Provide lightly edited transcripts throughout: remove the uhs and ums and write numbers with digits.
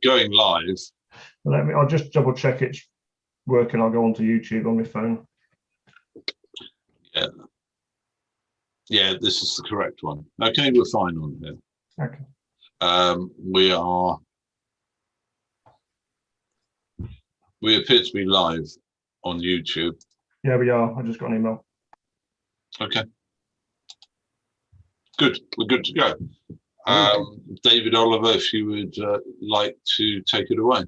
going live. I'll just double check it's working. I'll go onto YouTube on my phone. Yeah. Yeah, this is the correct one. Okay, we're fine on here. Okay. We appear to be live on YouTube. Yeah, we are. I just got an email. Okay. Good. We're good to go. David Oliver, if you would like to take it away.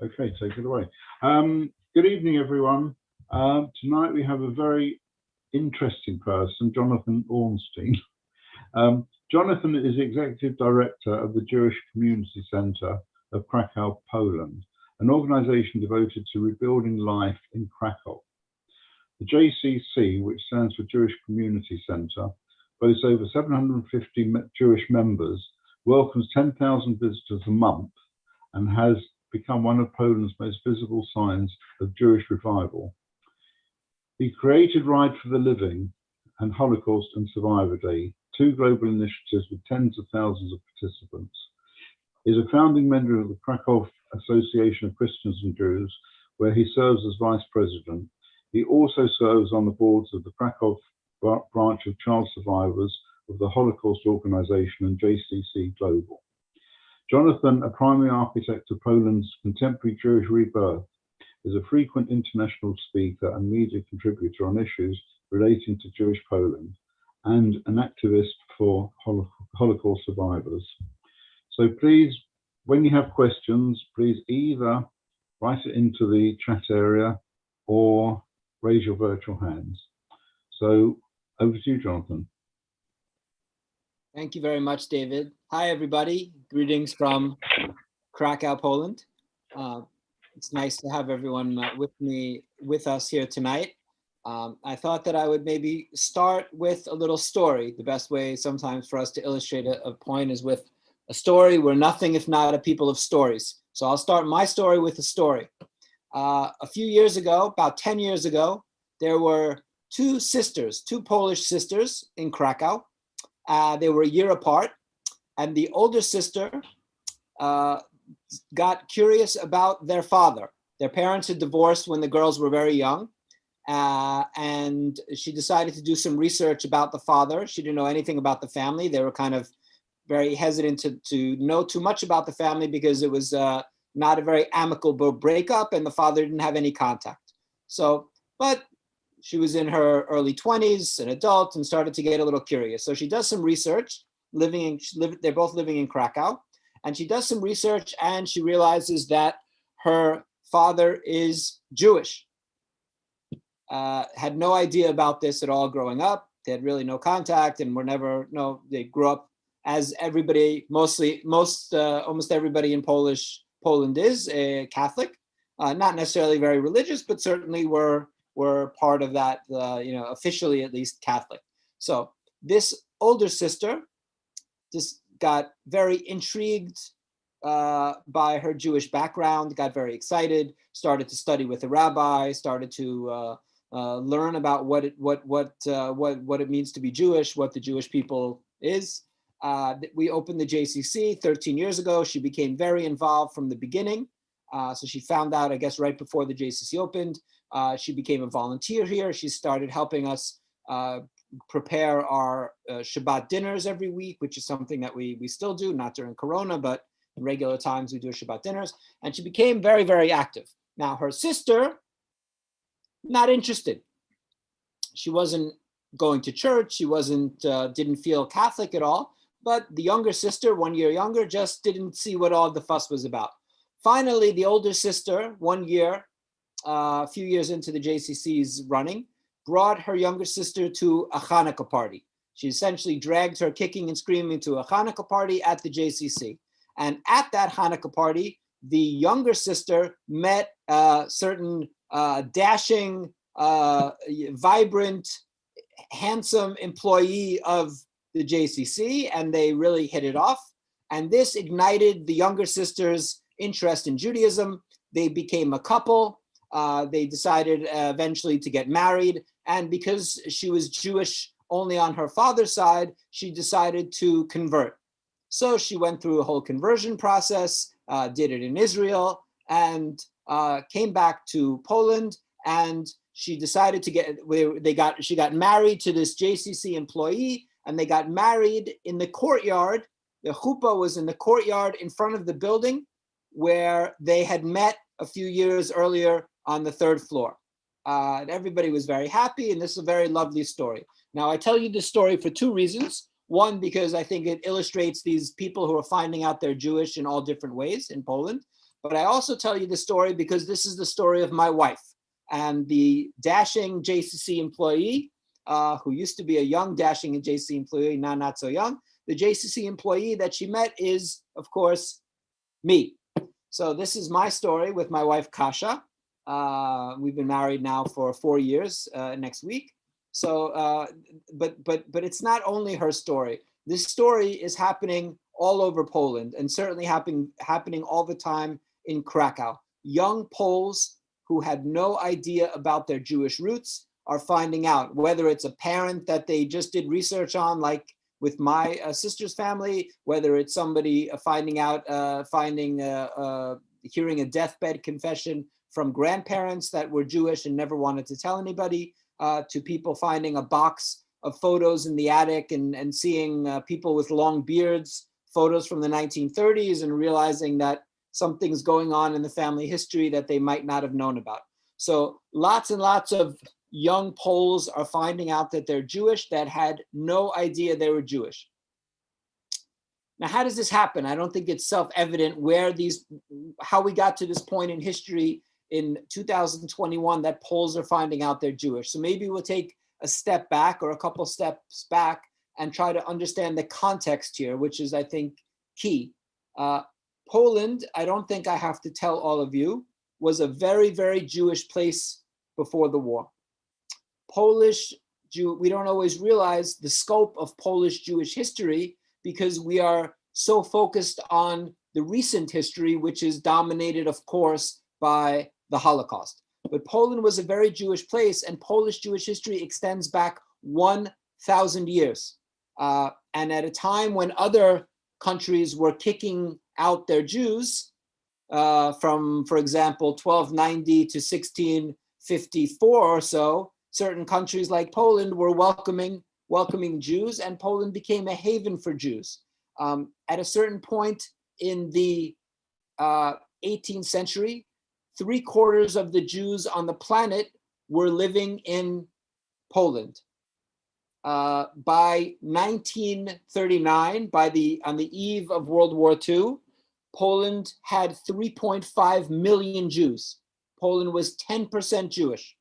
Okay, take it away. Good evening, everyone. Tonight we have a very interesting person, Jonathan Ornstein. Jonathan is Executive Director of the Jewish Community Center of Krakow, Poland, an organization devoted to rebuilding life in Krakow. The JCC, which stands for Jewish Community Center, boasts over 750 Jewish members, welcomes 10,000 visitors a month, and has become one of Poland's most visible signs of Jewish revival. He created Ride for the Living and Holocaust and Survivor Day, two global initiatives with tens of thousands of participants. He is a founding member of the Krakow Association of Christians and Jews, where he serves as vice president. He also serves on the boards of the Krakow branch of child survivors of the Holocaust Organization and JCC Global. Jonathan, a primary architect of Poland's contemporary Jewish rebirth, is a frequent international speaker and media contributor on issues relating to Jewish Poland and an activist for Holocaust survivors. So please, when you have questions, please either write it into the chat area or raise your virtual hands. So over to you, Jonathan. Thank you very much, David. Hi, everybody. Greetings from Krakow, Poland. It's nice to have everyone with us here tonight. I thought that I would maybe start with a little story. The best way sometimes for us to illustrate a point is with a story. We're nothing if not a people of stories. So I'll start my story with a story. A few years ago, about 10 years ago, there were two Polish sisters in Krakow. They were a year apart, and the older sister got curious about their father. Their parents had divorced when the girls were very young, and she decided to do some research about the father. She didn't know anything about the family. They were kind of very hesitant to know too much about the family because it was not a very amicable breakup, and the father didn't have any contact. So, but she was in her early 20s, an adult, and started to get a little curious. So she does some research, they're both living in Krakow, and she does some research and she realizes that her father is Jewish. Had no idea about this at all growing up. They had really no contact and they grew up as everybody, almost everybody in Poland is a Catholic, not necessarily very religious, but certainly were part of that, officially at least Catholic. So this older sister just got very intrigued by her Jewish background, got very excited, started to study with a rabbi, started to learn about what it means to be Jewish, what the Jewish people is. We opened the JCC 13 years ago. She became very involved from the beginning. So she found out, I guess, right before the JCC opened. She became a volunteer here. She started helping us prepare our Shabbat dinners every week, which is something that we still do, not during Corona, but in regular times we do Shabbat dinners. And she became very, very active. Now, her sister, not interested. She wasn't going to church. She didn't feel Catholic at all. But the younger sister, 1 year younger, just didn't see what all the fuss was about. Finally, the older sister, 1 year, a few years into the JCC's running, brought her younger sister to a Hanukkah party. She essentially dragged her kicking and screaming to a Hanukkah party at the JCC. And at that Hanukkah party, the younger sister met a certain dashing, vibrant, handsome employee of the JCC, and they really hit it off. And this ignited the younger sister's interest in Judaism. They became a couple. They decided eventually to get married. And because she was Jewish only on her father's side, she decided to convert. So she went through a whole conversion process, did it in Israel, and came back to Poland, and she decided to she got married to this JCC employee, and they got married in the courtyard. The chuppah was in the courtyard in front of the building where they had met a few years earlier on the third floor. And everybody was very happy, and this is a very lovely story. Now, I tell you this story for two reasons. One, because I think it illustrates these people who are finding out they're Jewish in all different ways in Poland. But I also tell you the story because this is the story of my wife and the dashing JCC employee, who used to be a young dashing JCC employee, now not so young. The JCC employee that she met is, of course, me. So this is my story with my wife, Kasha. We've been married now for 4 years next week. So, but it's not only her story. This story is happening all over Poland, and certainly happening all the time in Krakow. Young Poles who had no idea about their Jewish roots are finding out, whether it's a parent that they just did research on, like with my sister's family, whether it's somebody finding out, hearing a deathbed confession from grandparents that were Jewish and never wanted to tell anybody, to people finding a box of photos in the attic and seeing people with long beards, photos from the 1930s, and realizing that something's going on in the family history that they might not have known about. So lots and lots of young Poles are finding out that they're Jewish that had no idea they were Jewish. Now, how does this happen? I don't think it's self-evident how we got to this point in history in 2021 that Poles are finding out they're Jewish. So maybe we'll take a step back or a couple steps back and try to understand the context here, which is, I think, key. Poland, I don't think I have to tell all of you, was a very, very Jewish place before the war. We don't always realize the scope of Polish Jewish history because we are so focused on the recent history, which is dominated, of course, by the Holocaust. But Poland was a very Jewish place, and Polish Jewish history extends back 1,000 years. And at a time when other countries were kicking out their Jews from, for example, 1290 to 1654 or so, certain countries like Poland were welcoming Jews, and Poland became a haven for Jews. At a certain point in the 18th century, 3/4 of the Jews on the planet were living in Poland. By 1939, on the eve of World War II, Poland had 3.5 million Jews. Poland was 10% Jewish.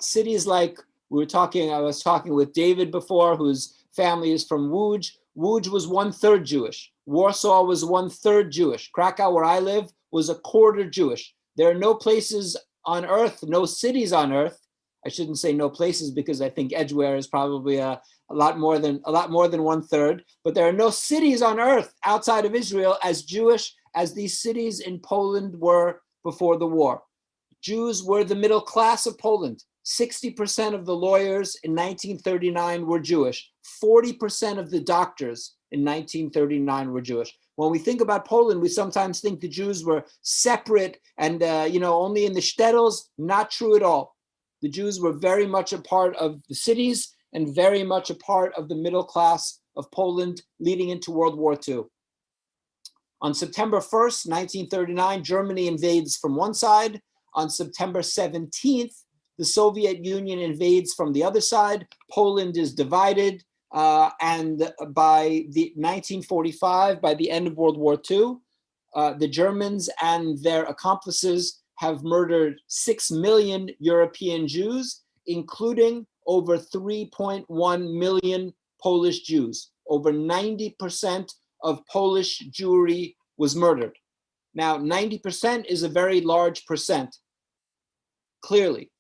Cities like I was talking with David before, whose family is from Łódź. Łódź was 1/3 Jewish. Warsaw was 1/3 Jewish. Krakow, where I live, was 1/4 Jewish. There are no places on earth, no cities on earth. I shouldn't say no places because I think Edgware is probably a lot more than 1/3. But there are no cities on earth outside of Israel as Jewish as these cities in Poland were before the war. Jews were the middle class of Poland. 60% of the lawyers in 1939 were Jewish. 40% of the doctors in 1939 were Jewish. When we think about Poland, we sometimes think the Jews were separate and only in the shtetls. Not true at all. The Jews were very much a part of the cities and very much a part of the middle class of Poland leading into World War II. On September 1st, 1939, Germany invades from one side. On September 17th, the Soviet Union invades from the other side. Poland is divided. And by 1945, by the end of World War II, the Germans and their accomplices have murdered 6 million European Jews, including over 3.1 million Polish Jews. Over 90% of Polish Jewry was murdered. Now, 90% is a very large percent, clearly.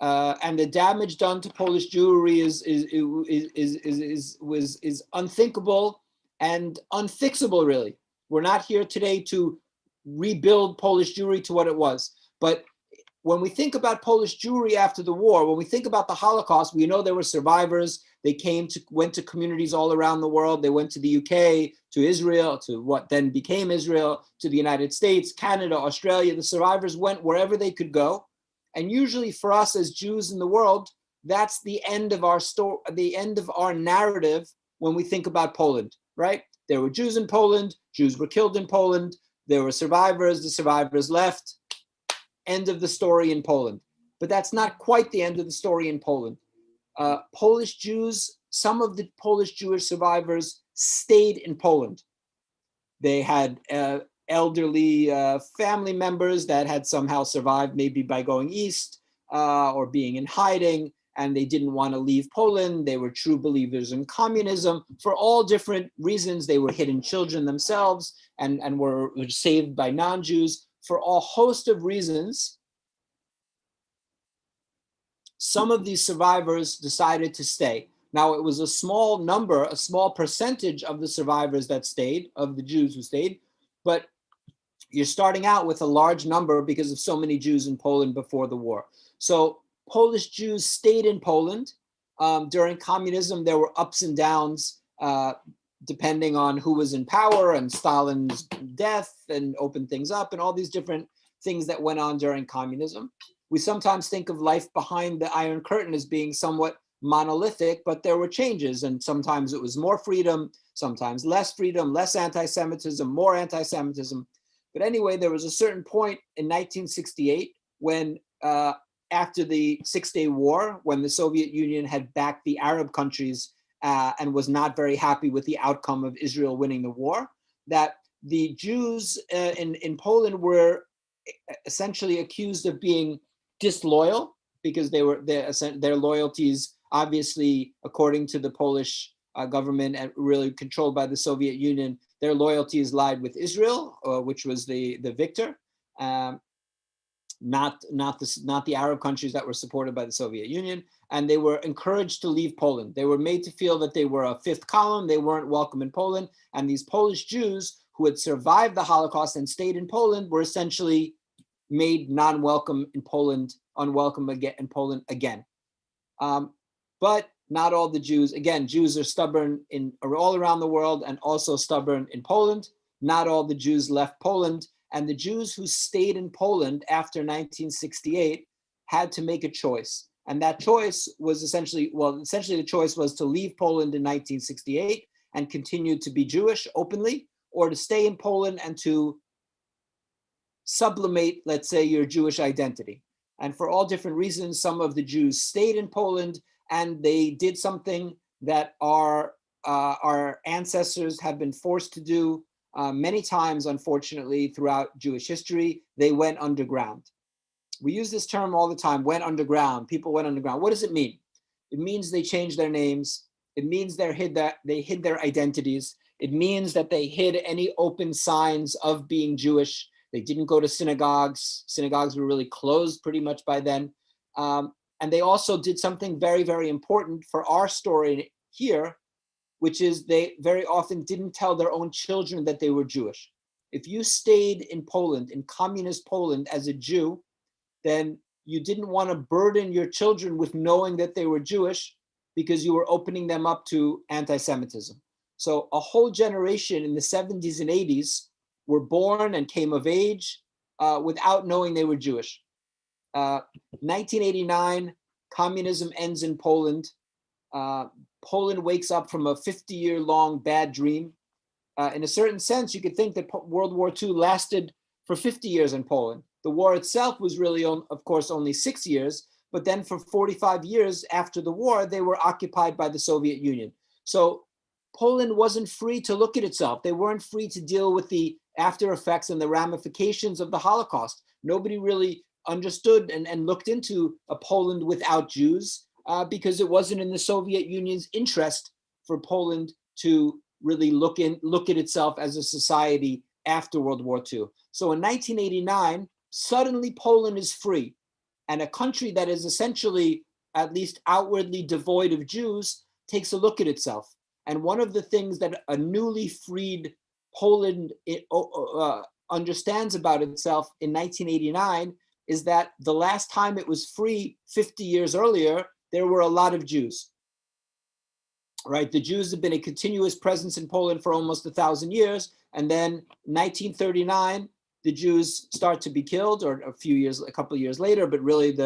And the damage done to Polish Jewry is unthinkable and unfixable, really. We're not here today to rebuild Polish Jewry to what it was. But when we think about Polish Jewry after the war, when we think about the Holocaust, we know there were survivors. They went to communities all around the world. They went to the UK, to Israel, to what then became Israel, to the United States, Canada, Australia. The survivors went wherever they could go. And usually for us as Jews in the world, that's the end of our story, the end of our narrative when we think about Poland, right? There were Jews in Poland. Jews were killed in Poland. There were survivors. The survivors left. End of the story in Poland. But that's not quite the end of the story in Poland. Polish Jews, some of the Polish Jewish survivors stayed in Poland. They had elderly family members that had somehow survived, maybe by going east or being in hiding, and they didn't want to leave Poland. They were true believers in communism. For all different reasons, they were hidden children themselves and were saved by non-Jews. For a host of reasons, some of these survivors decided to stay. Now, it was a small number, a small percentage of the survivors that stayed, of the Jews who stayed, but you're starting out with a large number because of so many Jews in Poland before the war. So Polish Jews stayed in Poland. During communism, there were ups and downs depending on who was in power, and Stalin's death and opened things up and all these different things that went on during communism. We sometimes think of life behind the Iron Curtain as being somewhat monolithic, but there were changes, and sometimes it was more freedom, sometimes less freedom, less anti-Semitism, more anti-Semitism. But anyway, there was a certain point in 1968 when after the Six-Day War, when the Soviet Union had backed the Arab countries and was not very happy with the outcome of Israel winning the war, that the Jews in Poland were essentially accused of being disloyal because their loyalties, obviously, according to the Polish government and really controlled by the Soviet Union, their loyalties lied with Israel, which was the victor, not the Arab countries that were supported by the Soviet Union. And they were encouraged to leave Poland. They were made to feel that they were a fifth column. They weren't welcome in Poland. And these Polish Jews who had survived the Holocaust and stayed in Poland were essentially made non-welcome in Poland, unwelcome again in Poland again. But not all the Jews. Again, Jews are stubborn all around the world and also stubborn in Poland. Not all the Jews left Poland. And the Jews who stayed in Poland after 1968 had to make a choice. And that choice was essentially the choice was to leave Poland in 1968 and continue to be Jewish openly, or to stay in Poland and to sublimate, let's say, your Jewish identity. And for all different reasons, some of the Jews stayed in Poland, and they did something that our ancestors have been forced to do many times, unfortunately, throughout Jewish history. They went underground. We use this term all the time, went underground. People went underground. What does it mean? It means they changed their names. It means they hid their identities. It means that they hid any open signs of being Jewish. They didn't go to synagogues. Synagogues were really closed pretty much by then. And they also did something very, very important for our story here, which is they very often didn't tell their own children that they were Jewish. If you stayed in Poland, in communist Poland as a Jew, then you didn't want to burden your children with knowing that they were Jewish because you were opening them up to anti-Semitism. So a whole generation in the 70s and 80s were born and came of age without knowing they were Jewish. 1989, communism ends in Poland. Poland wakes up from a 50-year-long bad dream. In a certain sense, you could think that World War II lasted for 50 years in Poland. The war itself was really, of course, only 6 years, but then for 45 years after the war, they were occupied by the Soviet Union. So Poland wasn't free to look at itself. They weren't free to deal with the after effects and the ramifications of the Holocaust. Nobody really understood and looked into a Poland without Jews because it wasn't in the Soviet Union's interest for Poland to really look at itself as a society after World War II. So in 1989, suddenly Poland is free, and a country that is essentially, at least outwardly devoid of Jews, takes a look at itself. And one of the things that a newly freed Poland understands about itself in 1989 is that the last time it was free 50 years earlier, there were a lot of Jews. Right, the Jews have been a continuous presence in Poland for almost 1,000 years, and then 1939, the Jews start to be killed, or a couple of years later, but really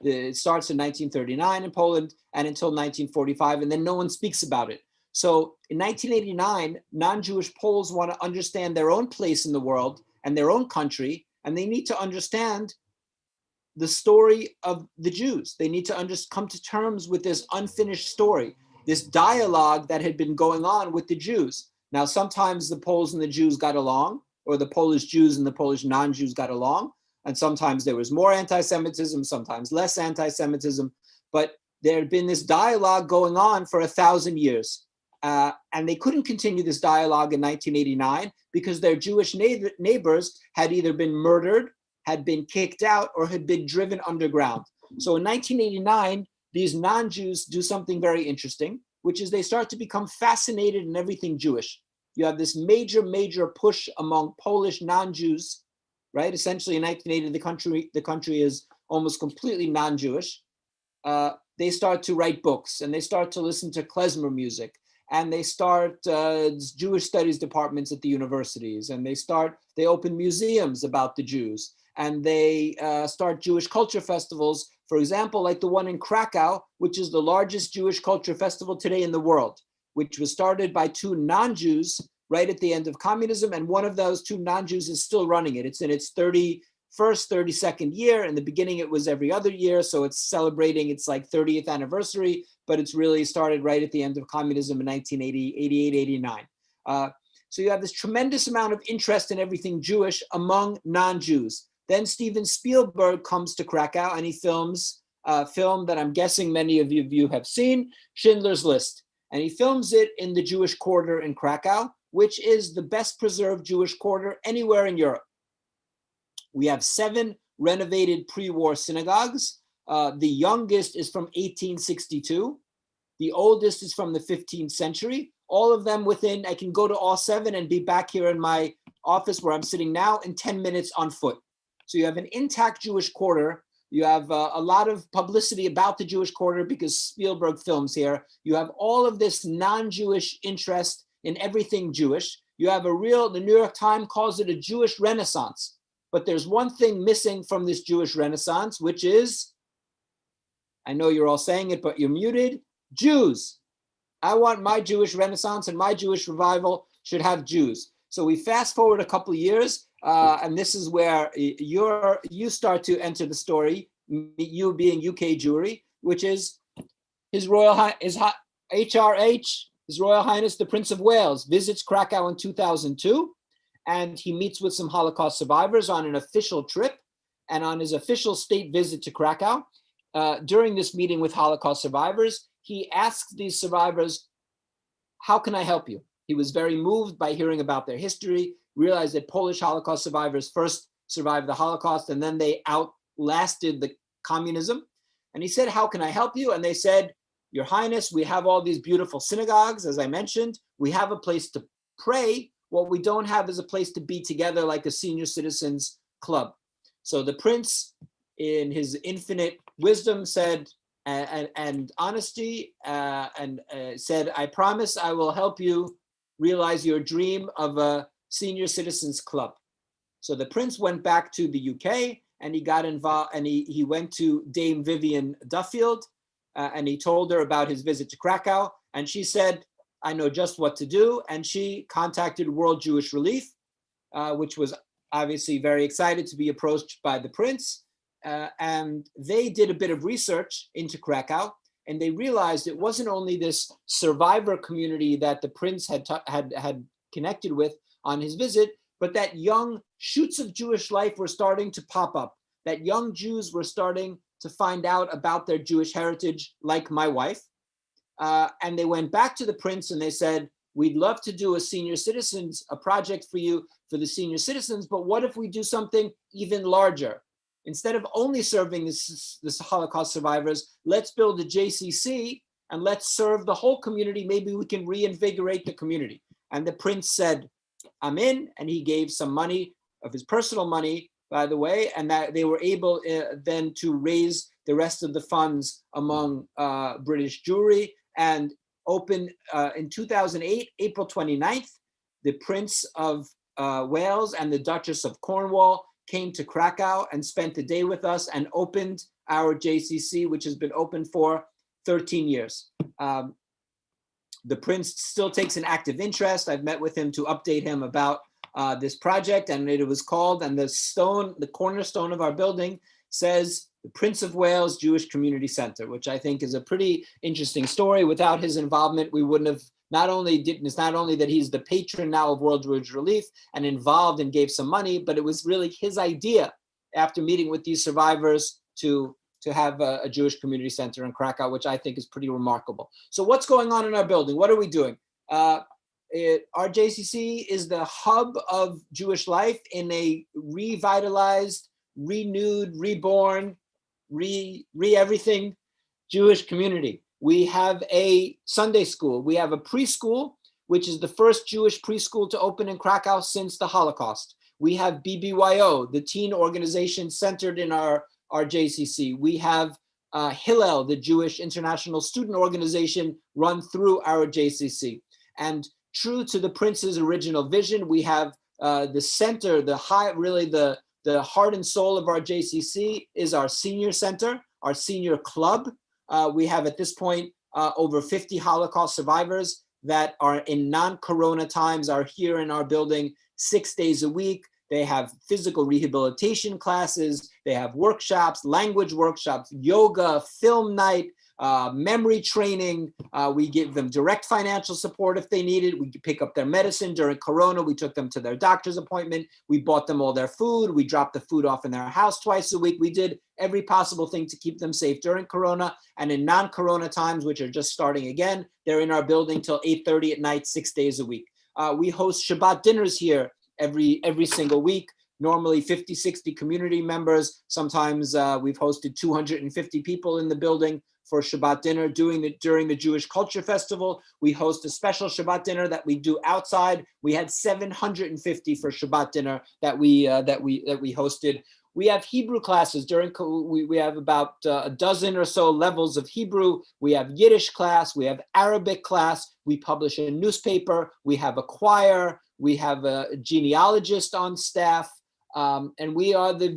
it starts in 1939 in Poland and until 1945, and then no one speaks about it. So in 1989, non-Jewish Poles want to understand their own place in the world and their own country, and they need to understand the story of the Jews. They need to come to terms with this unfinished story, this dialogue that had been going on with the Jews. Now, sometimes the Poles and the Jews got along, or the Polish Jews and the Polish non-Jews got along, and sometimes there was more anti-Semitism, sometimes less anti-Semitism, but there had been this dialogue going on for 1,000 years. And they couldn't continue this dialogue in 1989 because their Jewish neighbors had either been murdered, had been kicked out, or had been driven underground. So in 1989, these non-Jews do something very interesting, which is they start to become fascinated in everything Jewish. You have this major push among Polish non-Jews, right? Essentially in 1980, the country is almost completely non-Jewish. They start to write books, and they start to listen to klezmer music, and they start Jewish studies departments at the universities, and they open museums about the Jews, and they start Jewish culture festivals, for example, like the one in Krakow, which is the largest Jewish culture festival today in the world, which was started by two non-Jews right at the end of communism, and one of those two non-Jews is still running it. It's in its 31st, 32nd year. In the beginning, it was every other year, so it's celebrating its like 30th anniversary, but it's really started right at the end of communism in 1980, 88, 89. So you have this tremendous amount of interest in everything Jewish among non-Jews. Then Steven Spielberg comes to Krakow and he films a film that I'm guessing many of you have seen, Schindler's List. And he films it in the Jewish quarter in Krakow, which is the best preserved Jewish quarter anywhere in Europe. We have 7 renovated pre-war synagogues. The youngest is from 1862. The oldest is from the 15th century. All of them within, I can go to all 7 and be back here in my office where I'm sitting now in 10 minutes on foot. So you have an intact Jewish quarter. You have a lot of publicity about the Jewish quarter because Spielberg films here. You have all of this non-Jewish interest in everything Jewish. You have the New York Times calls it a Jewish Renaissance. But there's one thing missing from this Jewish Renaissance, which is, I know you're all saying it, but you're muted, Jews. I want my Jewish Renaissance and my Jewish revival should have Jews. So we fast forward a couple of years, and this is where you start to enter the story, you being UK Jewry, which is His Royal HRH, His Royal Highness the Prince of Wales visits Krakow in 2002, and he meets with some Holocaust survivors on an official trip, and on his official state visit to Krakow. During this meeting with Holocaust survivors, he asks these survivors, how can I help you? He was very moved by hearing about their history, realized that Polish Holocaust survivors first survived the Holocaust and then they outlasted the communism. And he said, how can I help you? And they said, Your Highness, we have all these beautiful synagogues, as I mentioned. We have a place to pray. What we don't have is a place to be together like a senior citizens club. So the prince, in his infinite wisdom, said, and honesty, said, I promise I will help you realize your dream of a senior citizens club. So the prince went back to the UK and he got involved, and he went to Dame Vivian Duffield and he told her about his visit to Krakow, and she said, I know just what to do. And she contacted World Jewish Relief, which was obviously very excited to be approached by the prince. And they did a bit of research into Krakow, and they realized it wasn't only this survivor community that the prince had connected with on his visit, but that young shoots of Jewish life were starting to pop up, that young Jews were starting to find out about their Jewish heritage, like my wife. And they went back to the prince and they said, we'd love to do a project for you for the senior citizens, but what if we do something even larger? Instead of only serving this Holocaust survivors, let's build a JCC and let's serve the whole community. Maybe we can reinvigorate the community. And the prince said, I'm in, and he gave some money of his personal money by the way, and that they were able then to raise the rest of the funds among British Jewry, and opened in 2008, April 29th, the Prince of Wales and the Duchess of Cornwall came to Krakow and spent the day with us and opened our JCC, which has been open for 13 years. The Prince still takes an active interest. I've met with him to update him about this project, and it was called, and the cornerstone of our building says the Prince of Wales Jewish Community Center, which I think is a pretty interesting story. Without his involvement, we wouldn't have, it's not only that he's the patron now of World Jewish Relief and involved and gave some money, but it was really his idea after meeting with these survivors to have a Jewish community center in Krakow, which I think is pretty remarkable. So what's going on in our building? What are we doing? Our JCC is the hub of Jewish life in a revitalized, renewed, reborn, everything Jewish community. We have a Sunday school. We have a preschool, which is the first Jewish preschool to open in Krakow since the Holocaust. We have BBYO, the teen organization centered in our JCC. We have Hillel, the Jewish International Student Organization, run through our JCC. And true to the Prince's original vision, we have the center, the heart and soul of our JCC is our senior center, our senior club. We have at this point over 50 Holocaust survivors that are in non-corona times are here in our building 6 days a week. They have physical rehabilitation classes, they have workshops, language workshops, yoga, film night, memory training. We give them direct financial support if they need it. We pick up their medicine during Corona. We took them to their doctor's appointment. We bought them all their food. We dropped the food off in their house twice a week. We did every possible thing to keep them safe during Corona. And in non-Corona times, which are just starting again, they're in our building till 8:30 at night, 6 days a week. We host Shabbat dinners here every single week. Normally 50, 60 community members. Sometimes we've hosted 250 people in the building for Shabbat dinner. During the Jewish Culture Festival, we host a special Shabbat dinner that we do outside. We had 750 for Shabbat dinner that we hosted. We have Hebrew classes we have about a dozen or so levels of Hebrew. We have Yiddish class, we have Arabic class, we publish a newspaper, we have a choir, we have a genealogist on staff, and we are the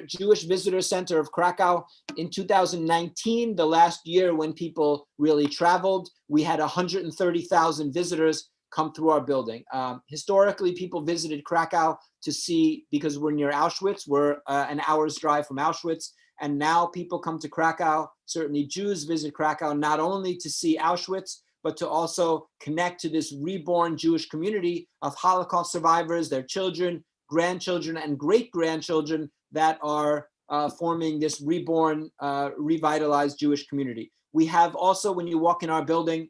Jewish Visitor Center of Krakow. In 2019, the last year when people really traveled, we had 130,000 visitors come through our building. Historically, people visited Krakow to see, because we're near Auschwitz, we're an hour's drive from Auschwitz, and now people come to Krakow. Certainly Jews visit Krakow not only to see Auschwitz, but to also connect to this reborn Jewish community of Holocaust survivors, their children, grandchildren, and great-grandchildren that are forming this reborn, revitalized Jewish community. We have also, when you walk in our building,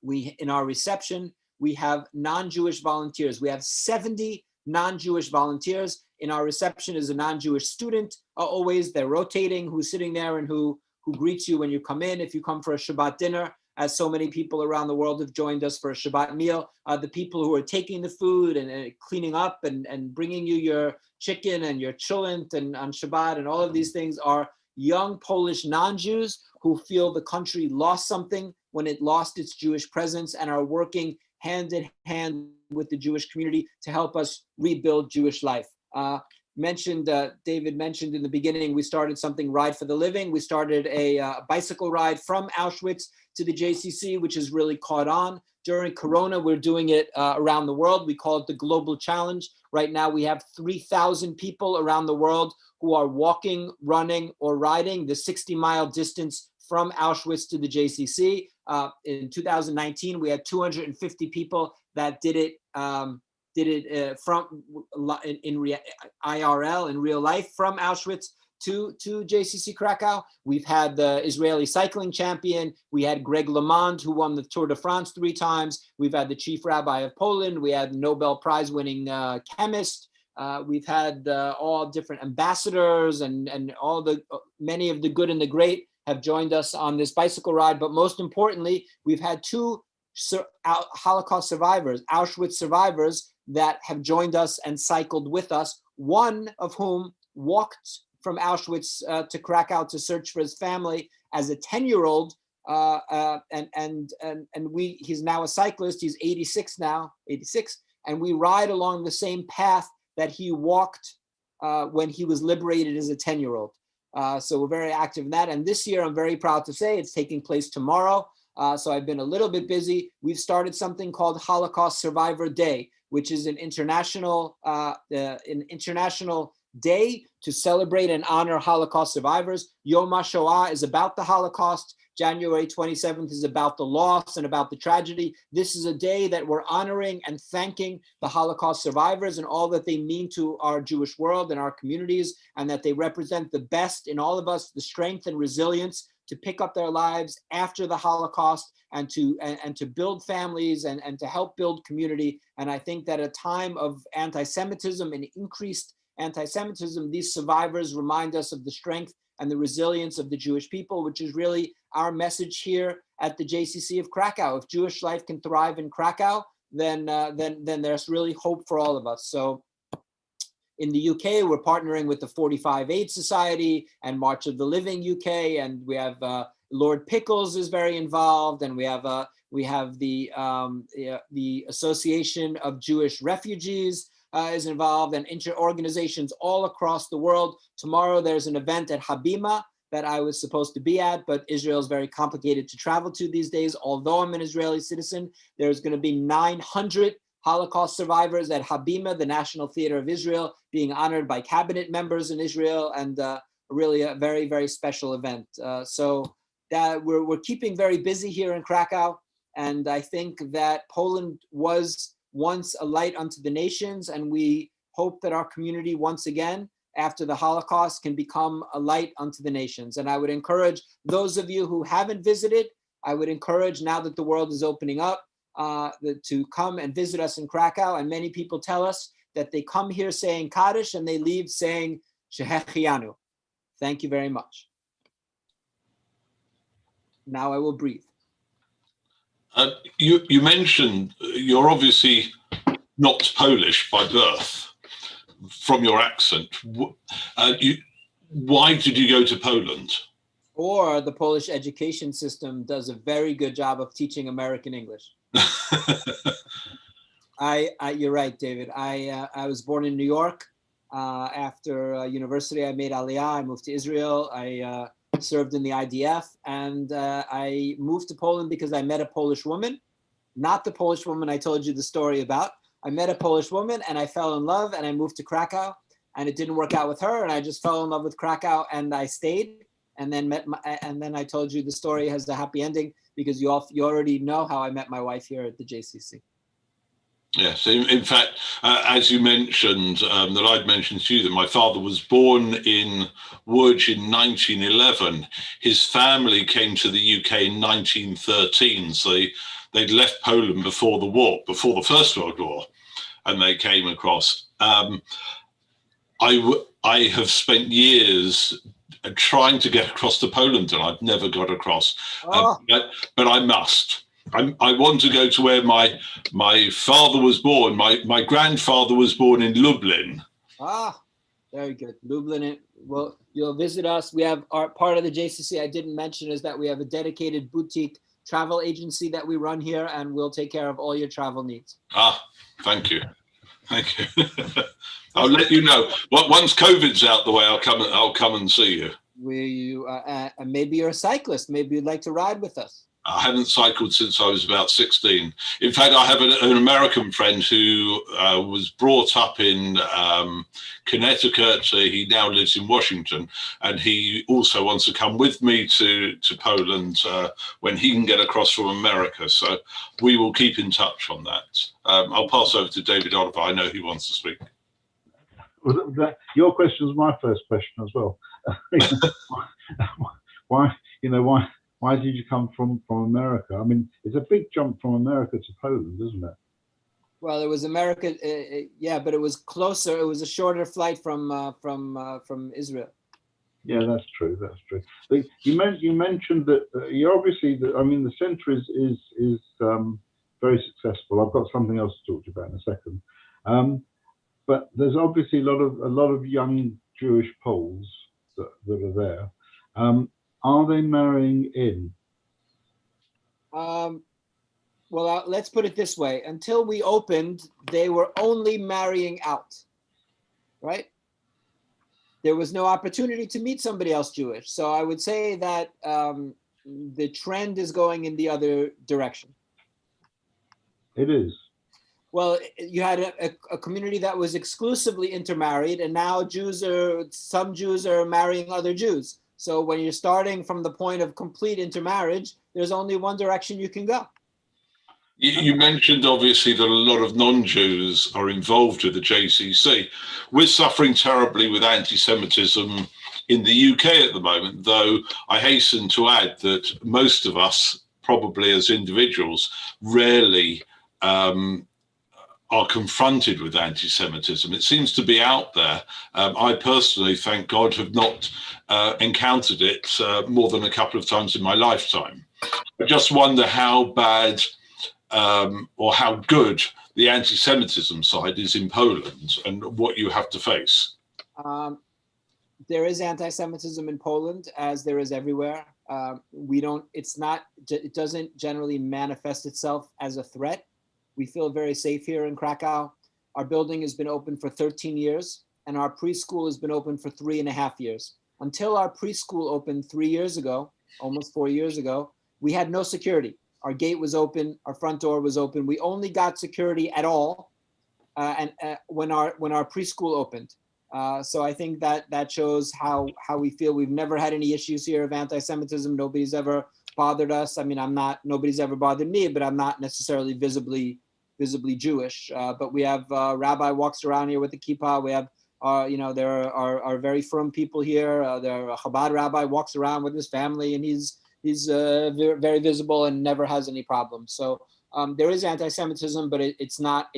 in our reception, we have non-Jewish volunteers. We have 70 non-Jewish volunteers. In our reception is a non-Jewish student, always, they're rotating, who's sitting there and who greets you when you come in. If you come for a Shabbat dinner, as so many people around the world have joined us for a Shabbat meal, the people who are taking the food and cleaning up and bringing you your chicken and your cholent and on Shabbat and all of these things are young Polish non-Jews who feel the country lost something when it lost its Jewish presence and are working hand in hand with the Jewish community to help us rebuild Jewish life. David mentioned in the beginning, we started something, Ride for the Living. We started a bicycle ride from Auschwitz to the JCC, which has really caught on. During Corona, we're doing it around the world. We call it the Global Challenge. Right now, we have 3,000 people around the world who are walking, running, or riding the 60-mile distance from Auschwitz to the JCC. In 2019, we had 250 people that did it from IRL, in real life, from Auschwitz to JCC Krakow. We've had the Israeli cycling champion. We had Greg LeMond, who won the Tour de France 3 times. We've had the chief rabbi of Poland. We had Nobel Prize winning chemist. We've had all different ambassadors and many of the good and the great have joined us on this bicycle ride. But most importantly, we've had 2 Holocaust survivors, Auschwitz survivors, that have joined us and cycled with us, one of whom walked from Auschwitz to Krakow to search for his family as a 10-year-old. He's now a cyclist. He's 86 now, 86. And we ride along the same path that he walked when he was liberated as a 10-year-old. So we're very active in that. And this year, I'm very proud to say it's taking place tomorrow. So I've been a little bit busy. We've started something called Holocaust Survivor Day, which is an international day to celebrate and honor Holocaust survivors. Yom HaShoah is about the Holocaust. January 27th is about the loss and about the tragedy. This is a day that we're honoring and thanking the Holocaust survivors and all that they mean to our Jewish world and our communities, and that they represent the best in all of us, the strength and resilience to pick up their lives after the Holocaust and to build families and to help build community. And I think that at a time of anti-Semitism and increased anti-Semitism, these survivors remind us of the strength and the resilience of the Jewish people, which is really our message here at the JCC of Krakow. If Jewish life can thrive in Krakow, then there's really hope for all of us. So in the UK, we're partnering with the 45 Aid Society and March of the Living UK, and we have Lord Pickles is very involved, and we have the Association of Jewish Refugees is involved, and organizations all across the world. Tomorrow there's an event at Habima that I was supposed to be at, but Israel is very complicated to travel to these days. Although I'm an Israeli citizen, there's going to be 900 Holocaust survivors at Habima, the National Theater of Israel, being honored by cabinet members in Israel, and really a very, very special event. So that we're keeping very busy here in Krakow, and I think that Poland was once a light unto the nations, and we hope that our community once again after the Holocaust can become a light unto the nations. And I would encourage those of you who haven't visited, I would encourage, now that the world is opening up, to come and visit us in Krakow. And many people tell us that they come here saying Kaddish and they leave saying Shehechianu. Thank you very much. Now I will breathe. You mentioned you're obviously not Polish by birth, from your accent. Why did you go to Poland? Or the Polish education system does a very good job of teaching American English. You're right, David. I was born in New York. After university, I made Aliyah. I moved to Israel. I served in the IDF, and I moved to Poland because I met a Polish woman, not the Polish woman I told you the story about. I met a Polish woman and I fell in love, and I moved to Krakow, and it didn't work out with her, and I just fell in love with Krakow, and I stayed, and then then I told you the story has a happy ending because you already know how I met my wife here at the JCC. Yes, in fact, as you mentioned, that I'd mentioned to you that my father was born in Łódź in 1911. His family came to the UK in 1913, so they'd left Poland before the war, before the First World War, and they came across. I have spent years trying to get across to Poland, and I've never got across, but I must. I want to go to where my father was born. My grandfather was born in Lublin. Ah, very good. Lublin. Well, you'll visit us. We have our part of the JCC I didn't mention is that we have a dedicated boutique travel agency that we run here, and we'll take care of all your travel needs. Ah, thank you. Thank you. I'll let you know. Once COVID's out the way, I'll come and see you. Maybe you're a cyclist. Maybe you'd like to ride with us. I haven't cycled since I was about 16. In fact, I have an American friend who was brought up in Connecticut. He now lives in Washington, and he also wants to come with me to Poland when he can get across from America. So we will keep in touch on that. I'll pass over to David Oliver. I know he wants to speak. Your question was my first question as well. Why did you come from America? I mean, it's a big jump from America to Poland, isn't it? Well, it was America, yeah, but it was closer. It was a shorter flight from Israel. Yeah, that's true. That's true. But you mentioned that you obviously, the centre is very successful. I've got something else to talk to you about in a second. but there's obviously a lot of young Jewish Poles that are there. Are they marrying in? Well, let's put it this way. Until we opened, they were only marrying out, right? There was no opportunity to meet somebody else Jewish. So I would say that the trend is going in the other direction. It is. Well, you had a community that was exclusively intermarried, and now some Jews are marrying other Jews. So when you're starting from the point of complete intermarriage, there's only one direction you can go. You mentioned obviously that a lot of non-Jews are involved with the JCC. We're suffering terribly with anti-Semitism in the UK at the moment, though I hasten to add that most of us, probably as individuals, rarely are confronted with anti-Semitism. It seems to be out there. I personally, thank God, have not encountered it more than a couple of times in my lifetime. I just wonder how bad or how good the anti-Semitism side is in Poland and what you have to face. There is anti-Semitism in Poland, as there is everywhere. It doesn't generally manifest itself as a threat. We feel very safe here in Krakow. Our building has been open for 13 years, and our preschool has been open for 3.5 years. Until our preschool opened 3 years ago, almost 4 years ago, we had no security. Our gate was open, our front door was open. We only got security at all when our preschool opened. So I think that shows how we feel. We've never had any issues here of anti-Semitism. Nobody's ever bothered us. I mean, nobody's ever bothered me, but I'm not necessarily visibly Jewish. But we have a rabbi walks around here with the kippah. We have, there are very firm people here. A Chabad rabbi walks around with his family, and he's very visible and never has any problems. So there is anti-Semitism, but it's not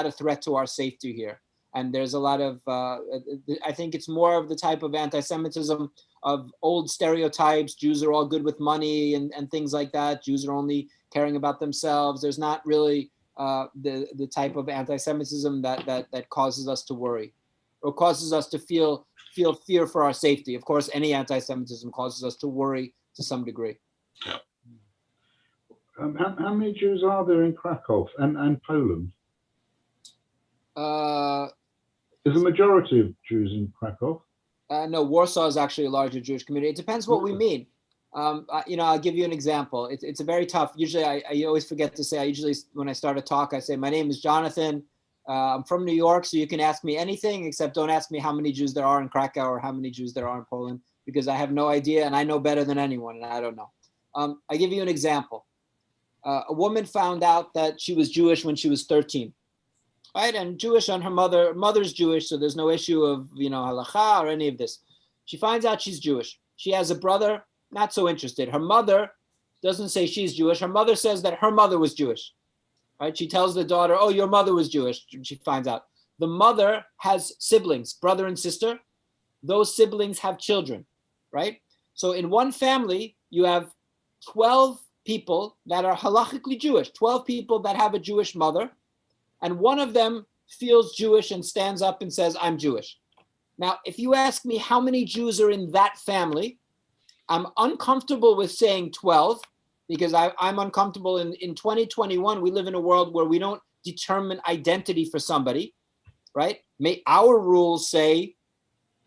a threat to our safety here. And there's a lot of, I think it's more of the type of anti-Semitism of old stereotypes. Jews are all good with money and things like that. Jews are only caring about themselves. There's not really the type of anti-Semitism that causes us to worry or causes us to feel fear for our safety. Of course, any anti-Semitism causes us to worry to some degree. Yeah. How many Jews are there in Krakow and Poland? Is the majority of Jews in Krakow? No, Warsaw is actually a larger Jewish community. It depends what we mean. I'll give you an example. It's a very tough. Usually, I always forget to say. When I start a talk, I say my name is Jonathan. I'm from New York, so you can ask me anything except don't ask me how many Jews there are in Krakow or how many Jews there are in Poland, because I have no idea and I know better than anyone, and I don't know. I give you an example. A woman found out that she was Jewish when she was 13. Right, and Jewish on her mother's Jewish, so there's no issue of halakha or any of this. She finds out she's Jewish. She has a brother, not so interested. Her mother doesn't say she's Jewish. Her mother says that her mother was Jewish. Right? She tells the daughter, "Oh, your mother was Jewish." She finds out the mother has siblings, brother and sister. Those siblings have children, right? So in one family, you have 12 people that are halachically Jewish, 12 people that have a Jewish mother. And one of them feels Jewish and stands up and says, "I'm Jewish." Now, if you ask me how many Jews are in that family, I'm uncomfortable with saying 12 because I'm uncomfortable. In 2021, we live in a world where we don't determine identity for somebody, right? Our rules say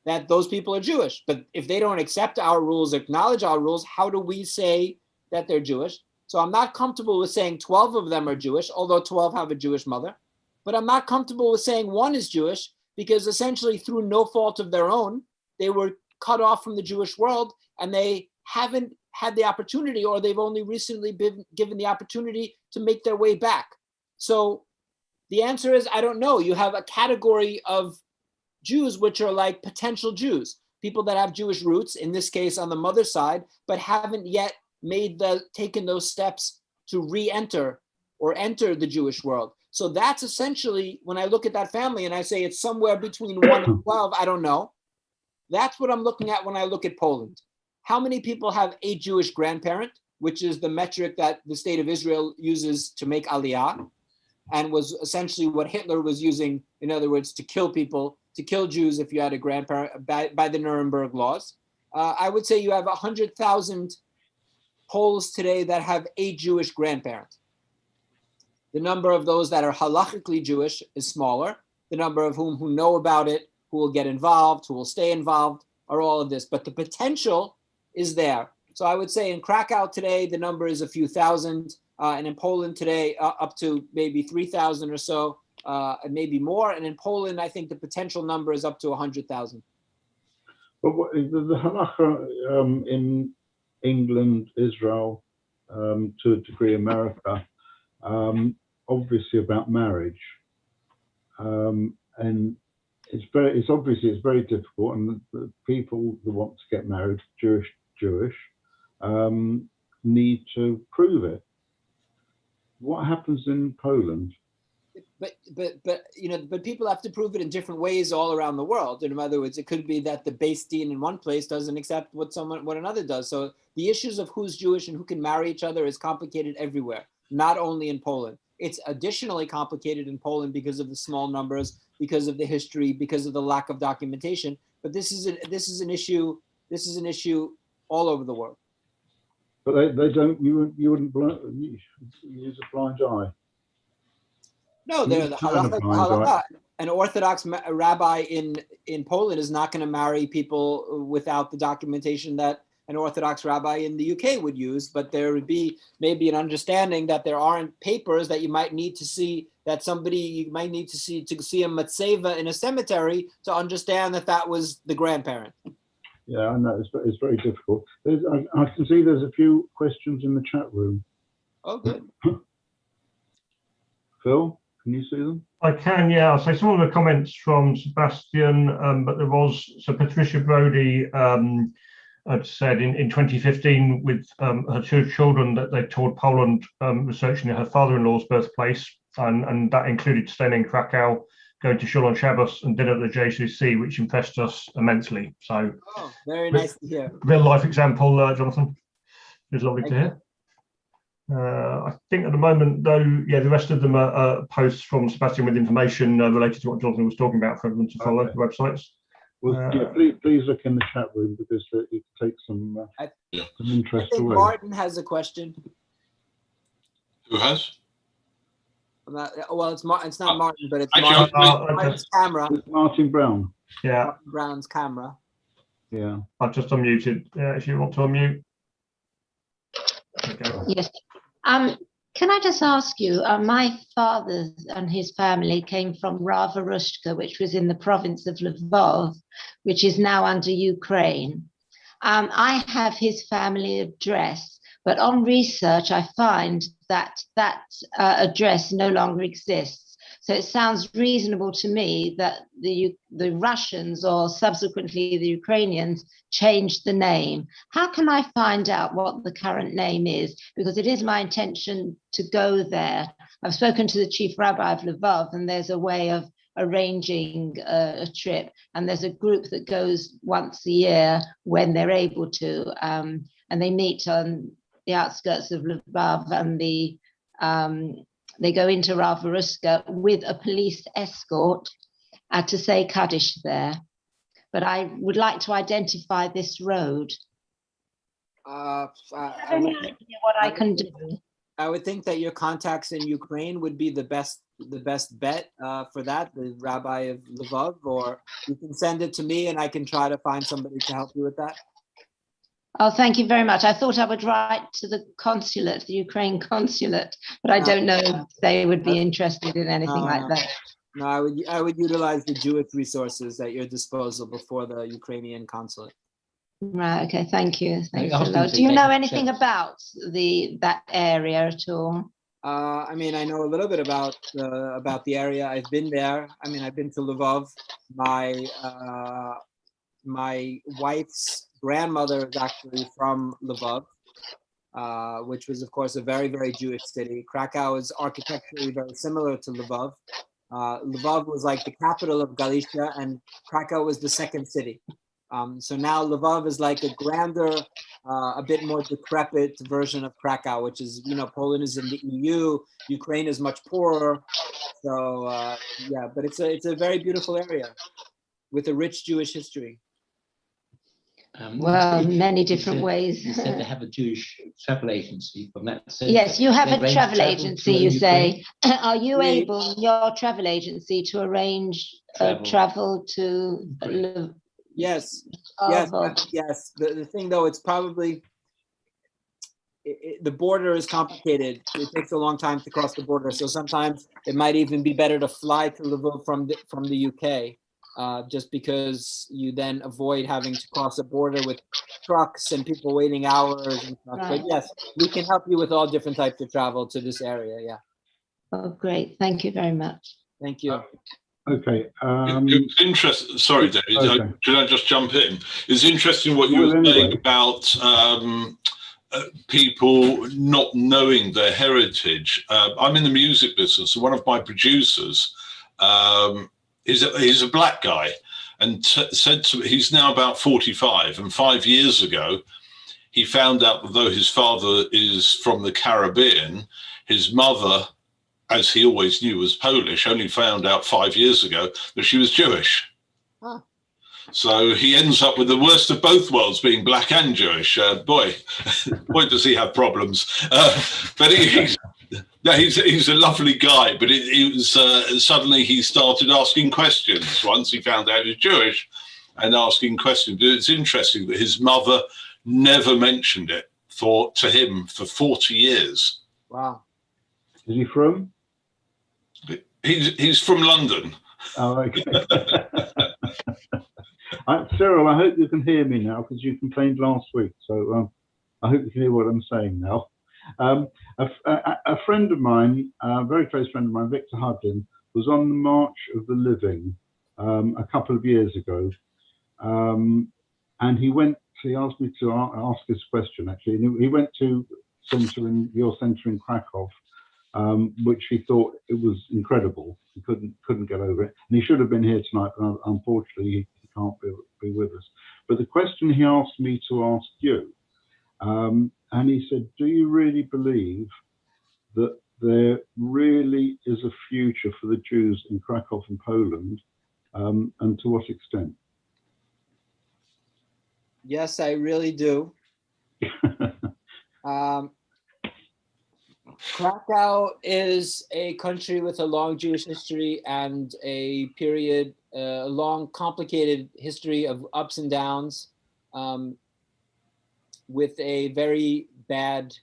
that those people are Jewish, but if they don't accept our rules, acknowledge our rules, how do we say that they're Jewish? So I'm not comfortable with saying 12 of them are Jewish, although 12 have a Jewish mother. But I'm not comfortable with saying one is Jewish because essentially through no fault of their own, they were cut off from the Jewish world and they haven't had the opportunity, or they've only recently been given the opportunity to make their way back. So the answer is, I don't know. You have a category of Jews which are like potential Jews, people that have Jewish roots, in this case on the mother's side, but haven't yet taken those steps to re-enter or enter the Jewish world. So that's essentially, when I look at that family and I say it's somewhere between 1 and 12, I don't know. That's what I'm looking at when I look at Poland. How many people have a Jewish grandparent, which is the metric that the state of Israel uses to make aliyah? and was essentially what Hitler was using, in other words, to kill people, to kill Jews if you had a grandparent by the Nuremberg laws. I would say you have 100,000 Poles today that have a Jewish grandparent. The number of those that are halachically Jewish is smaller. The number of who know about it, who will get involved, who will stay involved, are all of this. But the potential is there. So I would say in Krakow today, the number is a few thousand, and in Poland today, up to maybe 3,000 or so, and maybe more. And in Poland, I think the potential number is up to 100,000. But the halacha in England, Israel, to a degree America, obviously about marriage, and it's obviously very difficult, and the people who want to get married, Jewish, need to prove it. What happens in Poland? But people have to prove it in different ways all around the world. In other words, it could be that the Beis Din in one place doesn't accept what another does. So the issues of who's Jewish and who can marry each other is complicated everywhere, not only in Poland. It's additionally complicated in Poland because of the small numbers, because of the history, because of the lack of documentation. But this is an issue. This is an issue all over the world. But they don't. You wouldn't use a blind eye. No, they're the halacha. An Orthodox rabbi in Poland is not going to marry people without the documentation that an Orthodox rabbi in the UK would use. But there would be maybe an understanding that there aren't papers that you might need to see, that you might need to see a matzeva in a cemetery to understand that was the grandparent. Yeah, I know, it's very difficult. I can see there's a few questions in the chat room. Oh, good. Phil, can you see them? I can, yeah. So some of the comments from Sebastian, but there was, so Patricia Brody had said in 2015 with her two children that they toured Poland researching her father-in-law's birthplace, and that included staying in Krakow, going to shul on Shabbos, and dinner at the JCC, which impressed us immensely. So, very nice to hear. Real life example, Jonathan. It was lovely to hear. I think at the moment, though, yeah, the rest of them are posts from Sebastian with information related to what Jonathan was talking about for everyone to follow the websites. Well, please look in the chat room because it takes some interest I think away. Martin has a question. Who has? Well, it's not Martin, but it's Martin's camera. It's Martin Brown. Yeah. Martin Brown's camera. Yeah. I've just unmuted. If you want to unmute. Okay. Yes. Can I just ask you, my father and his family came from Ravarushka, which was in the province of Lvov, which is now under Ukraine. I have his family address, but on research, I find that address no longer exists. So it sounds reasonable to me that the Russians, or subsequently the Ukrainians, changed the name. How can I find out what the current name is? Because it is my intention to go there. I've spoken to the chief rabbi of Lvov, and there's a way of arranging a trip. And there's a group that goes once a year when they're able to, and they meet on the outskirts of Lvov, and they go into Ravarushka with a police escort to say Kaddish there. But I would like to identify this road. I any idea what I can do? I would think that your contacts in Ukraine would be the best bet for that, the rabbi of Lvov, or you can send it to me and I can try to find somebody to help you with that. Oh, thank you very much. I thought I would write to the consulate, the Ukraine consulate, but I don't know if they would be interested in anything like that. No, I would utilize the Jewish resources at your disposal before the Ukrainian consulate. Right. Okay. Thank you. Thanks a lot. Do you know anything about that area at all? I mean, I know a little bit about the area. I've been there. I mean, I've been to Lvov. My wife's grandmother is actually from Lvov, which was, of course, a very, very Jewish city. Krakow is architecturally very similar to Lvov. Lvov was like the capital of Galicia, and Krakow was the second city. So now Lvov is like a grander, a bit more decrepit version of Krakow, which is, Poland is in the EU, Ukraine is much poorer. So yeah, but it's a very beautiful area with a rich Jewish history. Well, many different ways. You said they have a Jewish travel agency from that. So yes, you have a travel agency, you say. Are you able, in your travel agency, to arrange travel to... Yes, yes. The thing, though, it's probably... the border is complicated. It takes a long time to cross the border. So sometimes it might even be better to fly to Lviv from the UK. Just because you then avoid having to cross a border with trucks and people waiting hours and stuff. Right. But yes, we can help you with all different types of travel to this area. Yeah. Oh, great. Thank you very much. Thank you. Okay. It's interesting. Sorry, David. Okay. Can I just jump in? It's interesting what you were saying about people not knowing their heritage. I'm in the music business, and one of my producers, he's a black guy, and said to me, he's now about 45, and 5 years ago he found out that though his father is from the Caribbean, his mother, as he always knew, was Polish. Only found out 5 years ago that she was Jewish. Huh. So he ends up with the worst of both worlds, being black and Jewish. Boy does he have problems. But he's a lovely guy, but it was suddenly he started asking questions once he found out he was Jewish, and asking questions. But it's interesting that his mother never mentioned it to him for 40 years. Wow. Is he from? He's from London. Oh, okay. Cyril, I hope you can hear me now, because you complained last week. So I hope you can hear what I'm saying now. A friend of mine, a very close friend of mine, Victor Hudlin, was on the March of the Living a couple of years ago. And he asked me to ask this question, actually. And he went to your centre in Krakow, which he thought it was incredible. He couldn't get over it. And he should have been here tonight, but unfortunately he can't be with us. But the question he asked me to ask you, and he said, do you really believe that there really is a future for the Jews in Krakow and Poland, and to what extent? Yes, I really do. Krakow is a country with a long Jewish history and a long, complicated history of ups and downs, with a very bad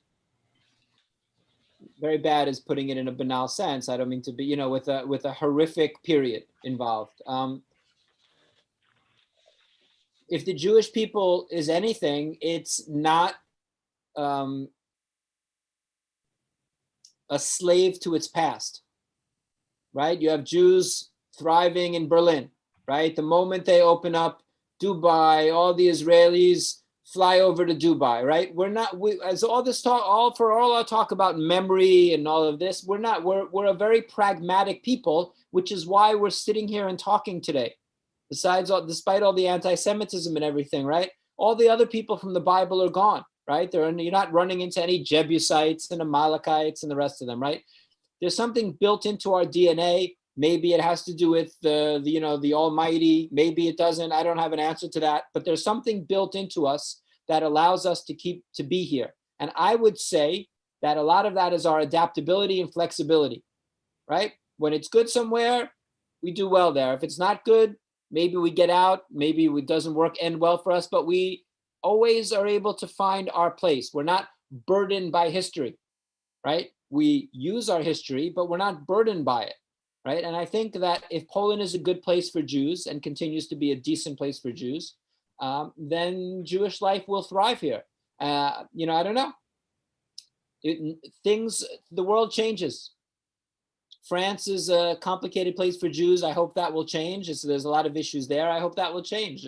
is putting it in a banal sense. I don't mean to be, with a horrific period involved. If the Jewish people is anything, it's not a slave to its past, right? You have Jews thriving in Berlin, right? The moment they open up Dubai, all the Israelis fly over to Dubai, right? As all this talk, for all our talk about memory and all of this, we're a very pragmatic people, which is why we're sitting here and talking today. Despite all the anti-Semitism and everything, right? All the other people from the Bible are gone, right? You're not running into any Jebusites and Amalekites and the rest of them, right? There's something built into our DNA. Maybe it has to do with the Almighty. Maybe it doesn't. I don't have an answer to that. But there's something built into us that allows us to be here. And I would say that a lot of that is our adaptability and flexibility, right? When it's good somewhere, we do well there. If it's not good, maybe we get out. Maybe it doesn't end well for us. But we always are able to find our place. We're not burdened by history, right? We use our history, but we're not burdened by it. Right. And I think that if Poland is a good place for Jews and continues to be a decent place for Jews, then Jewish life will thrive here. I don't know. The world changes. France is a complicated place for Jews. I hope that will change. There's a lot of issues there. I hope that will change.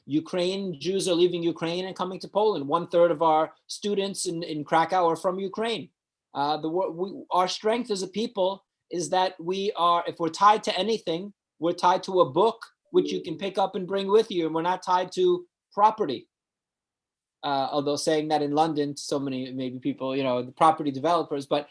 Ukraine, Jews are leaving Ukraine and coming to Poland. 1/3 of our students in Krakow are from Ukraine. Our strength as a people is that if we're tied to anything, we're tied to a book, which you can pick up and bring with you, and we're not tied to property. Although saying that in London, so many maybe people, the property developers, but